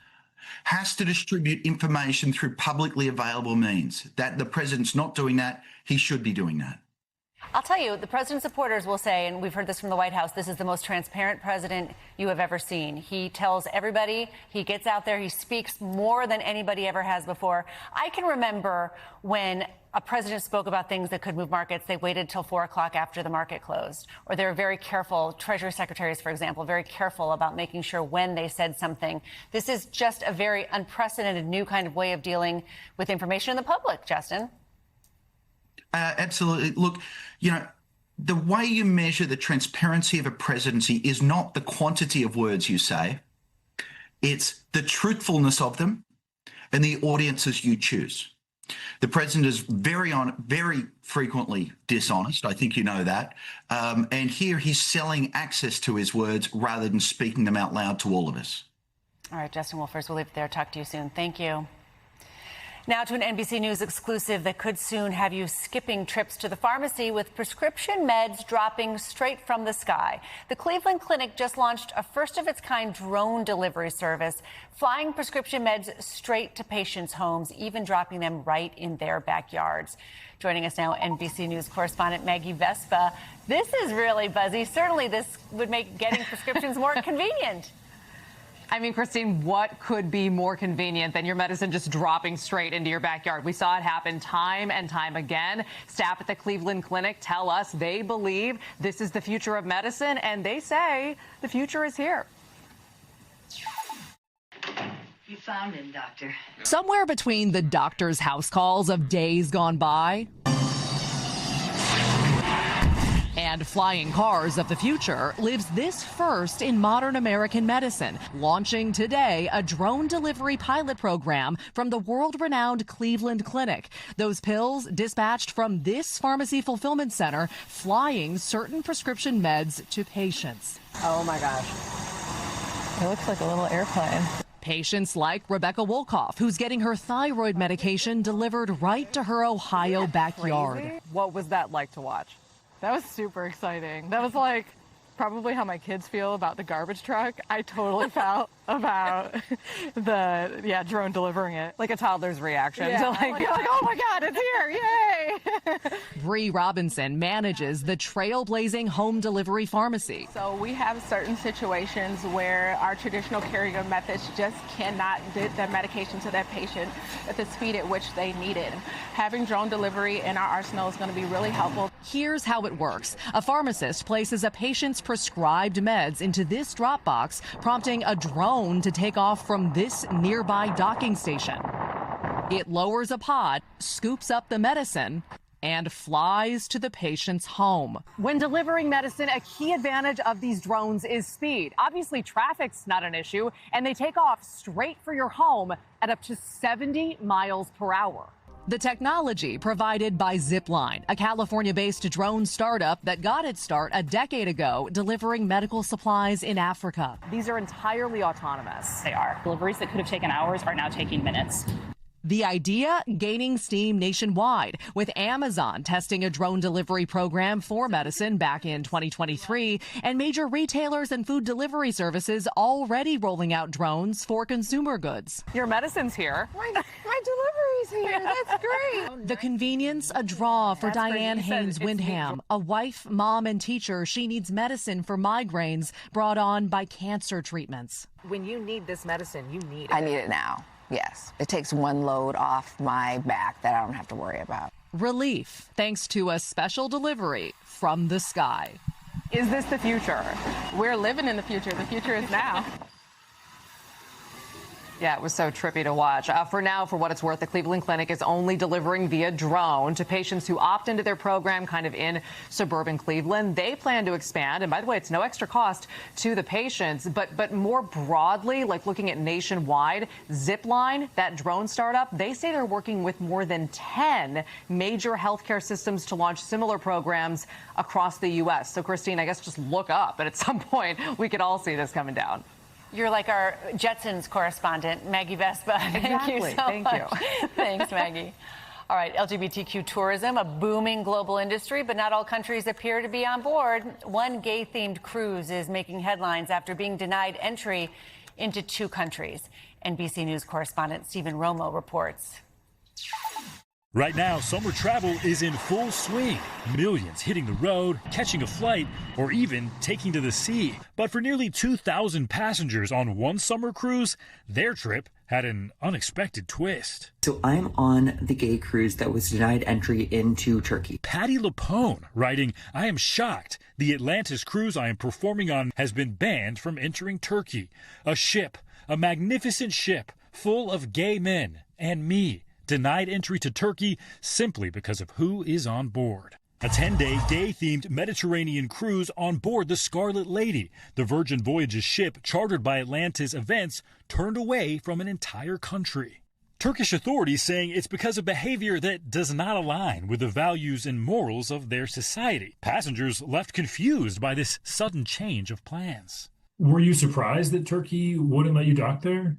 has to distribute information through publicly available means. That the president's not doing that, he should be doing that. I'll tell you, the president's supporters will say, and we've heard this from the White House, this is the most transparent president you have ever seen. He tells everybody, he gets out there, he speaks more than anybody ever has before. I can remember when a president spoke about things that could move markets, they waited till 4 o'clock after the market closed. Or they were very careful, Treasury secretaries, for example, very careful about making sure when they said something. This is just a very unprecedented new kind of way of dealing with information in the public, Justin. Absolutely. Look, you know, the way you measure the transparency of a presidency is not the quantity of words you say. It's the truthfulness of them and the audiences you choose. The president is very frequently dishonest. I think you know that. And here he's selling access to his words rather than speaking them out loud to all of us. All right, Justin Wolfers, we'll leave it there. Talk to you soon. Thank you. Now to an NBC News exclusive that could soon have you skipping trips to the pharmacy with prescription meds dropping straight from the sky. The Cleveland Clinic just launched a first-of-its-kind drone delivery service, flying prescription meds straight to patients' homes, even dropping them right in their backyards. Joining us now, NBC News correspondent Maggie Vespa. This is really buzzy. Certainly this would make getting prescriptions more convenient. I mean, Christine, what could be more convenient than your medicine just dropping straight into your backyard? We saw it happen time and time again. Staff at the Cleveland Clinic tell us they believe this is the future of medicine, and they say the future is here. You found him, Doctor. Somewhere between the doctor's house calls of days gone by and flying cars of the future lives this first in modern American medicine, launching today a drone delivery pilot program from the world-renowned Cleveland Clinic. Those pills dispatched from this pharmacy fulfillment center, flying certain prescription meds to patients. Oh my gosh. It looks like a little airplane. Patients like Rebecca Wolkoff, who's getting her thyroid medication delivered right to her Ohio backyard. Crazy? What was that like to watch? That was super exciting. That was like probably how my kids feel about the garbage truck. I totally felt about the drone delivering it. Like a toddler's reaction to like, you're like, oh my God, it's here, yay! Bree Robinson manages the trailblazing home delivery pharmacy. So we have certain situations where our traditional carrier methods just cannot get the medication to that patient at the speed at which they need it. Having drone delivery in our arsenal is going to be really helpful. Here's how it works. A pharmacist places a patient's prescribed meds into this drop box, prompting a drone to take off from this nearby docking station. It lowers a pod, scoops up the medicine, and flies to the patient's home. When delivering medicine, a key advantage of these drones is speed. Obviously, traffic's not an issue, and they take off straight for your home at up to 70 miles per hour. The technology provided by Zipline, a California-based drone startup that got its start a decade ago delivering medical supplies in Africa. These are entirely autonomous. They are. Deliveries that could have taken hours are now taking minutes. The idea gaining steam nationwide, with Amazon testing a drone delivery program for medicine back in 2023, and major retailers and food delivery services already rolling out drones for consumer goods. Your medicine's here. My delivery's here. That's great. The convenience a draw for Diane Haynes Windham, a wife, mom, and teacher. She needs medicine for migraines brought on by cancer treatments. When you need this medicine, you need it. I need it now. Yes, it takes one load off my back that I don't have to worry about. Relief, thanks to a special delivery from the sky. Is this the future? We're living in the future. The future is now. Yeah, it was so trippy to watch. For now, for what it's worth, the Cleveland Clinic is only delivering via drone to patients who opt into their program kind of in suburban Cleveland. They plan to expand, and by the way, it's no extra cost to the patients, but more broadly, like looking at nationwide, Zipline, that drone startup, they say they're working with more than 10 major healthcare systems to launch similar programs across the U.S. So, Christine, I guess just look up, and at some point, we could all see this coming down. You're like our Jetsons correspondent, Maggie Vespa. Thank you so much. Thanks, Maggie. All right, LGBTQ tourism, a booming global industry, but not all countries appear to be on board. One gay-themed cruise is making headlines after being denied entry into 2 countries. NBC News correspondent Stephen Romo reports. Right now, summer travel is in full swing. Millions hitting the road, catching a flight, or even taking to the sea. But for nearly 2,000 passengers on one summer cruise, their trip had an unexpected twist. So I'm on the gay cruise that was denied entry into Turkey. Patty Lapone writing, "I am shocked. The Atlantis cruise I am performing on has been banned from entering Turkey. A ship, a magnificent ship full of gay men and me, denied entry to Turkey simply because of who is on board." A 10-day gay-themed Mediterranean cruise on board the Scarlet Lady, the Virgin Voyages ship chartered by Atlantis Events, turned away from an entire country. Turkish authorities saying it's because of behavior that does not align with the values and morals of their society. Passengers left confused by this sudden change of plans. Were you surprised that Turkey wouldn't let you dock there?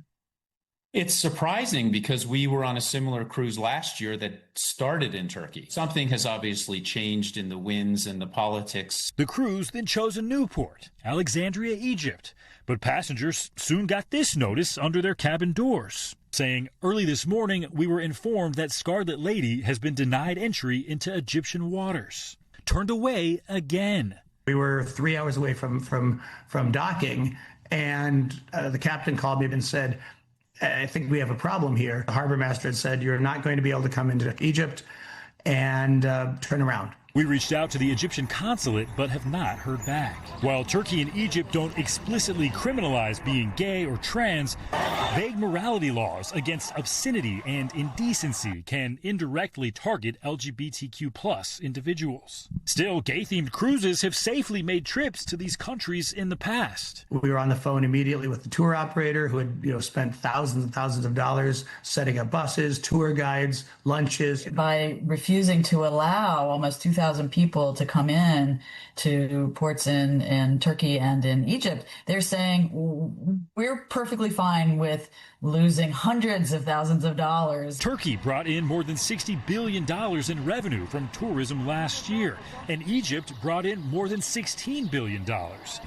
It's surprising because we were on a similar cruise last year that started in Turkey. Something has obviously changed in the winds and the politics. The cruise then chose a new port, Alexandria, Egypt. But passengers soon got this notice under their cabin doors, saying, "Early this morning, we were informed that Scarlet Lady has been denied entry into Egyptian waters." Turned away again. We were 3 hours away from docking, and the captain called me and said, "I think we have a problem here." The harbor master had said, "You're not going to be able to come into Egypt and turn around." We reached out to the Egyptian consulate but have not heard back. While Turkey and Egypt don't explicitly criminalize being gay or trans, vague morality laws against obscenity and indecency can indirectly target LGBTQ+ individuals. Still, gay-themed cruises have safely made trips to these countries in the past. We were on the phone immediately with the tour operator who had spent thousands and thousands of dollars setting up buses, tour guides, lunches. By refusing to allow almost 2,000 200,000 people to come in to ports in Turkey and in Egypt, they're saying we're perfectly fine with losing hundreds of thousands of dollars. Turkey brought in more than $60 billion in revenue from tourism last year, and Egypt brought in more than $16 billion.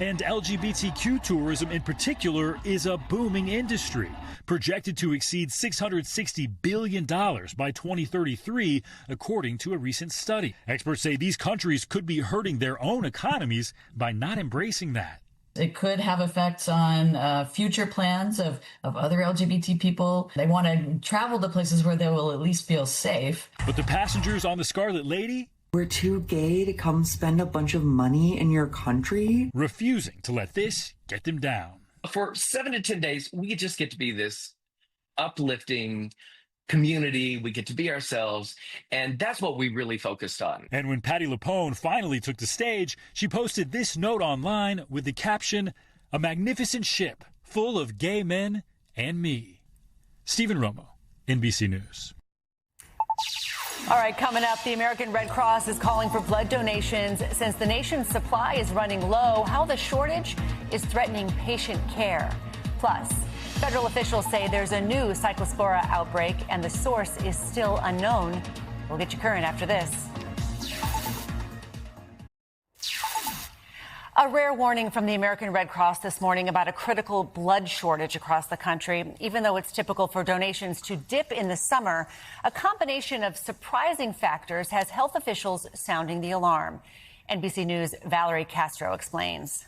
And LGBTQ tourism in particular is a booming industry, projected to exceed $660 billion by 2033, according to a recent study. Experts say these countries could be hurting their own economies by not embracing that. It could have effects on future plans of other LGBT people. They want to travel to places where they will at least feel safe. But the passengers on the Scarlet Lady, we're too gay to come spend a bunch of money in your country, refusing to let this get them down. For 7 to 10 days, we just get to be this uplifting community. We get to be ourselves, and that's what we really focused on. And when Patti LuPone finally took the stage, she posted this note online with the caption, "A magnificent ship full of gay men and me." Stephen Romo, NBC News. All right, coming up, the American Red Cross is calling for blood donations since the nation's supply is running low. How the shortage is threatening patient care. Plus, federal officials say there's a new Cyclospora outbreak and the source is still unknown. We'll get you current after this. A rare warning from the American Red Cross this morning about a critical blood shortage across the country. Even though it's typical for donations to dip in the summer, a combination of surprising factors has health officials sounding the alarm. NBC News' Valerie Castro explains.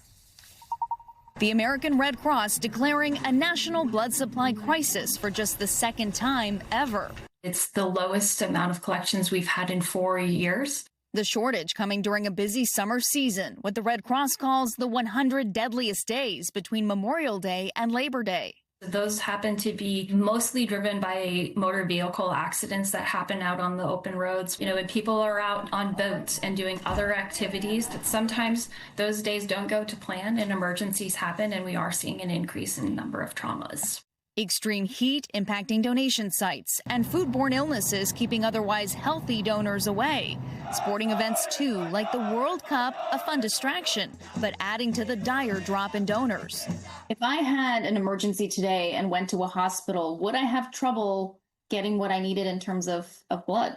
The American Red Cross declaring a national blood supply crisis for just the second time ever. It's the lowest amount of collections we've had in 4 years. The shortage coming during a busy summer season, what the Red Cross calls the 100 deadliest days between Memorial Day and Labor Day. Those happen to be mostly driven by motor vehicle accidents that happen out on the open roads. You know, when people are out on boats and doing other activities, that sometimes those days don't go to plan and emergencies happen, and we are seeing an increase in the number of traumas. Extreme heat impacting donation sites and foodborne illnesses keeping otherwise healthy donors away. Sporting events, too, like the World Cup, a fun distraction, but adding to the dire drop in donors. If I had an emergency today and went to a hospital, would I have trouble getting what I needed in terms of blood?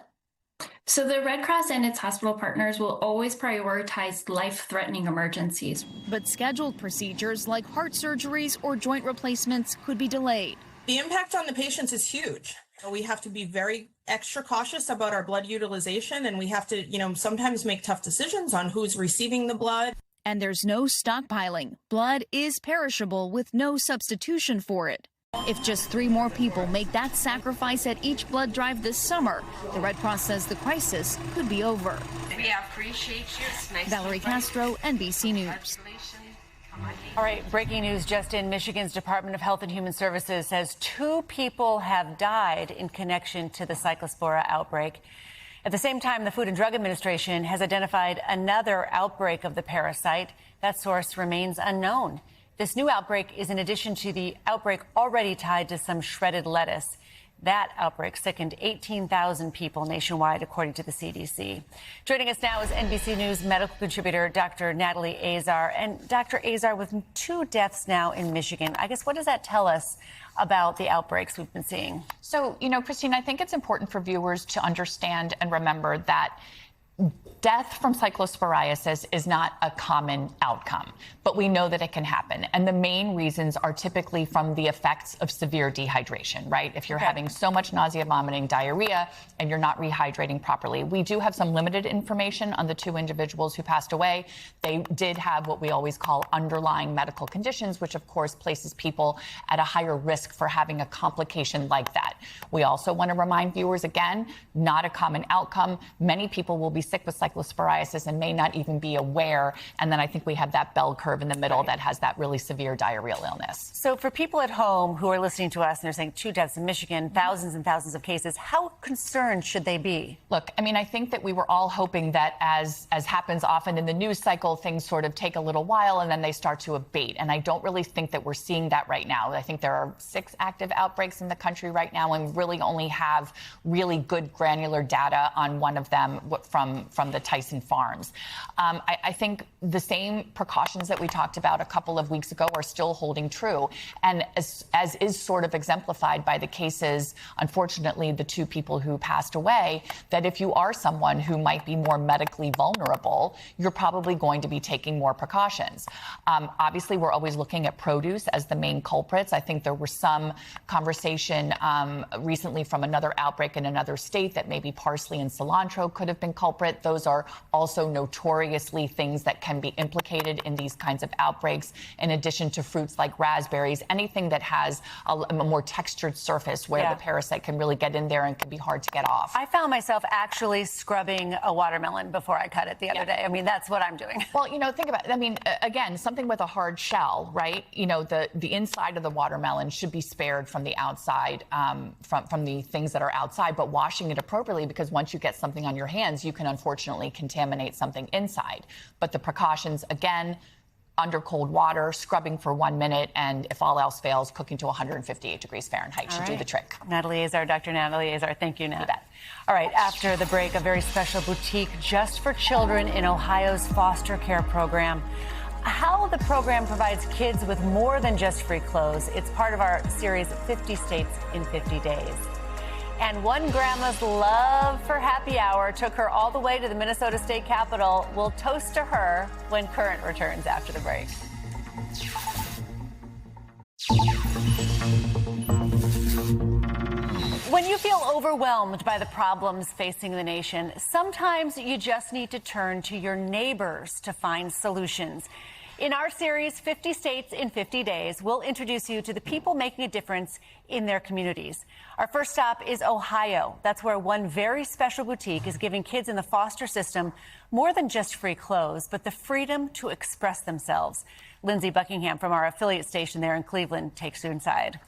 So the Red Cross and its hospital partners will always prioritize life-threatening emergencies. But scheduled procedures like heart surgeries or joint replacements could be delayed. The impact on the patients is huge. We have to be very extra cautious about our blood utilization, and we have to, sometimes make tough decisions on who's receiving the blood. And there's no stockpiling. Blood is perishable with no substitution for it. If just 3 more people make that sacrifice at each blood drive this summer, the Red Cross says the crisis could be over. We appreciate you. It's nice. Valerie Castro, NBC News. All right, breaking news just in. Michigan's Department of Health and Human Services says 2 people have died in connection to the Cyclospora outbreak. At the same time, the Food and Drug Administration has identified another outbreak of the parasite. That source remains unknown. This new outbreak is in addition to the outbreak already tied to some shredded lettuce. That outbreak sickened 18,000 people nationwide, according to the CDC. Joining us now is NBC News medical contributor Dr. Natalie Azar. And Dr. Azar, with 2 deaths now in Michigan, I guess what does that tell us about the outbreaks we've been seeing? So, Christine, I think it's important for viewers to understand and remember that death from cyclosporiasis is not a common outcome, but we know that it can happen. And the main reasons are typically from the effects of severe dehydration, right? If you're having so much nausea, vomiting, diarrhea, and you're not rehydrating properly. We do have some limited information on the 2 individuals who passed away. They did have what we always call underlying medical conditions, which of course places people at a higher risk for having a complication like that. We also want to remind viewers again, not a common outcome. Many people will be sick with cyclosporiasis and may not even be aware. And then I think we have that bell curve in the middle that has that really severe diarrheal illness. So for people at home who are listening to us and they're saying 2 deaths in Michigan, thousands and thousands of cases, how concerned should they be? Look, I think that we were all hoping that as happens often in the news cycle, things sort of take a little while and then they start to abate. And I don't really think that we're seeing that right now. I think there are 6 active outbreaks in the country right now and really only have really good granular data on one of them from the the Tyson farms. I think the same precautions that we talked about a couple of weeks ago are still holding true. And as is sort of exemplified by the cases, unfortunately, the 2 people who passed away, that if you are someone who might be more medically vulnerable, you're probably going to be taking more precautions. Obviously, we're always looking at produce as the main culprits. I think there was some conversation recently from another outbreak in another state that maybe parsley and cilantro could have been culprit. Those are also notoriously things that can be implicated in these kinds of outbreaks, in addition to fruits like raspberries, anything that has a more textured surface where the parasite can really get in there and can be hard to get off. I found myself actually scrubbing a watermelon before I cut it the other day. I mean, that's what I'm doing. Well, think about it. I mean, again, something with a hard shell, right? The inside of the watermelon should be spared from the outside, from the things that are outside, but washing it appropriately, because once you get something on your hands, you can unfortunately contaminate something inside. But the precautions, again, under cold water, scrubbing for 1 minute, and if all else fails, cooking to 158 degrees Fahrenheit should do the trick. Natalie Azar, Dr. Natalie Azar, thank you, Nat. All right, after the break, a very special boutique just for children in Ohio's foster care program. How the program provides kids with more than just free clothes. It's part of our series 50 States in 50 Days. And one grandma's love for happy hour took her all the way to the Minnesota State Capitol. We'll toast to her when Current returns after the break. When you feel overwhelmed by the problems facing the nation, sometimes you just need to turn to your neighbors to find solutions. In our series, 50 States in 50 Days, we'll introduce you to the people making a difference in their communities. Our first stop is Ohio. That's where one very special boutique is giving kids in the foster system more than just free clothes, but the freedom to express themselves. Lindsay Buckingham from our affiliate station there in Cleveland takes you inside.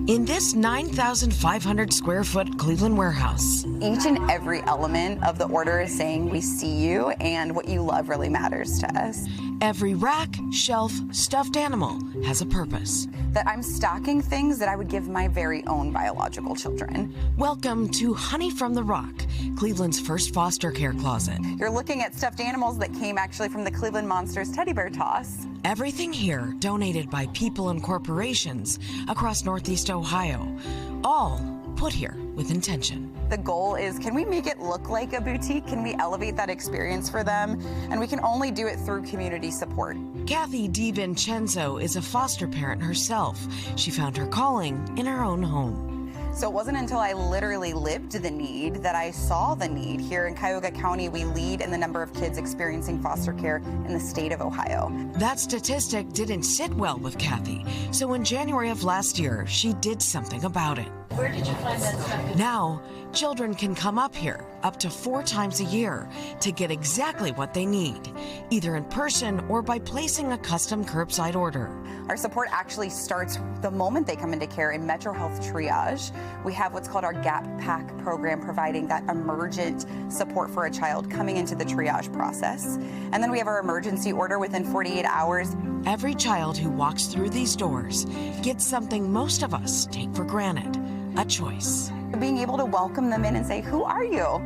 In this 9,500 square foot Cleveland warehouse, each and every element of the order is saying we see you and what you love really matters to us. Every rack, shelf, stuffed animal has a purpose. That I'm stocking things that I would give my very own biological children. Welcome to Honey from the Rock, Cleveland's first foster care closet. You're looking at stuffed animals that came actually from the Cleveland Monsters teddy bear toss. Everything here donated by people and corporations across Northeast Ohio, all put here with intention. The goal is, can we make it look like a boutique? Can we elevate that experience for them? And we can only do it through community support. Kathy DiVincenzo is a foster parent herself. She found her calling in her own home. So it wasn't until I literally lived the need that I saw the need. Here in Cuyahoga County, we lead in the number of kids experiencing foster care in the state of Ohio. That statistic didn't sit well with Kathy. So in January of last year, she did something about it. Where did you find that stuff? Now, children can come up here up to 4 times a year to get exactly what they need, either in person or by placing a custom curbside order. Our support actually starts the moment they come into care in Metro Health Triage. We have what's called our Gap Pack program, providing that emergent support for a child coming into the triage process. And then we have our emergency order within 48 hours. Every child who walks through these doors gets something most of us take for granted, a choice. Being able to welcome them in and say, who are you?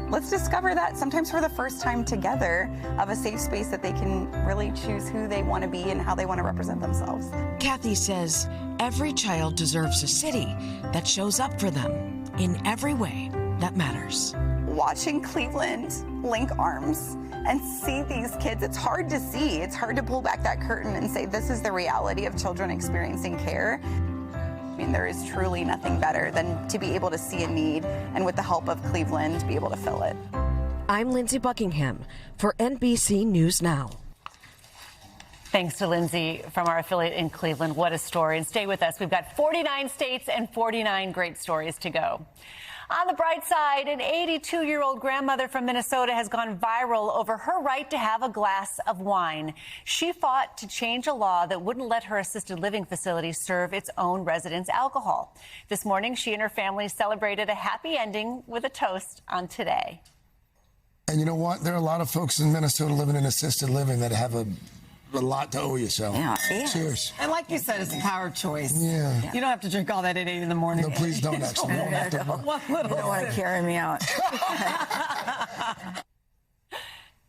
Let's discover that sometimes for the first time together, of a safe space that they can really choose who they want to be and how they want to represent themselves. Kathy says every child deserves a city that shows up for them in every way that matters. Watching Cleveland link arms and see these kids, it's hard to see. It's hard to pull back that curtain and say, this is the reality of children experiencing care. I mean, there is truly nothing better than to be able to see a need and with the help of Cleveland, be able to fill it. I'm Lindsay Buckingham for NBC News Now. Thanks to Lindsay from our affiliate in Cleveland. What a story. And stay with us. We've got 49 states and 49 great stories to go. On the bright side, an 82-year-old grandmother from Minnesota has gone viral over her right to have a glass of wine. She fought to change a law that wouldn't let her assisted living facility serve its own residents alcohol. This morning, she and her family celebrated a happy ending with a toast on today. And you know what? There are a lot of folks in Minnesota living in assisted living that have a a lot to owe you, so. Yeah. Cheers. And like you said, it's a power choice. Yeah. You don't have to drink all that at 8 in the morning. No, please don't, actually. One little You don't want to carry me out.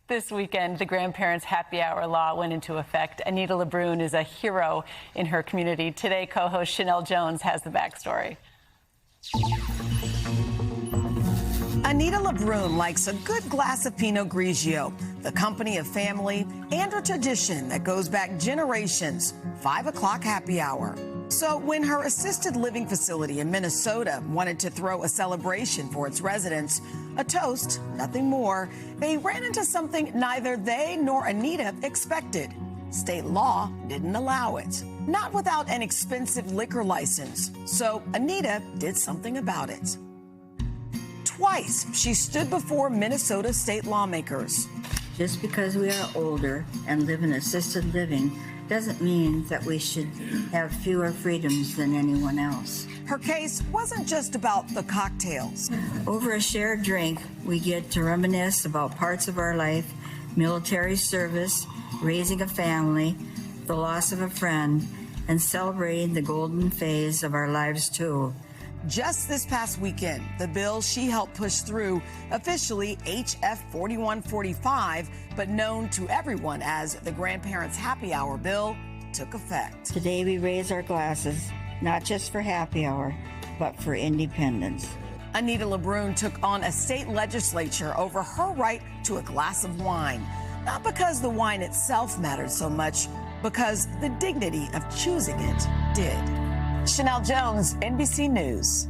This weekend, the grandparents' happy hour law went into effect. Anita LeBrun is a hero in her community. Today, co-host Chanel Jones has the backstory. Anita LeBrun likes a good glass of Pinot Grigio, the company of family and a tradition that goes back generations, 5 o'clock happy hour. So when her assisted living facility in Minnesota wanted to throw a celebration for its residents, a toast, nothing more, they ran into something neither they nor Anita expected. State law didn't allow it. Not without an expensive liquor license. So Anita did something about it. Twice she stood before Minnesota state lawmakers. Just because we are older and live in assisted living doesn't mean that we should have fewer freedoms than anyone else. Her case wasn't just about the cocktails. Over a shared drink, we get to reminisce about parts of our life, military service, raising a family, the loss of a friend, and celebrating the golden phase of our lives too. Just this past weekend, the bill she helped push through, officially HF 4145, but known to everyone as the Grandparents' Happy Hour bill, took effect. Today we raise our glasses, not just for happy hour, but for independence. Anita LeBrun took on a state legislature over her right to a glass of wine. Not because the wine itself mattered so much, because the dignity of choosing it did. Chanel Jones, NBC News.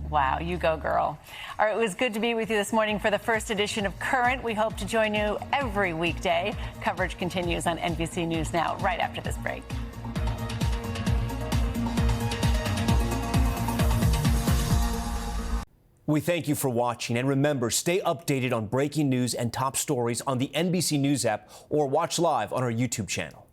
Wow, you go, girl. All right, it was good to be with you this morning for the first edition of Current. We hope to join you every weekday. Coverage continues on NBC News Now, right after this break. We thank you for watching, and remember, stay updated on breaking news and top stories on the NBC News app or watch live on our YouTube channel.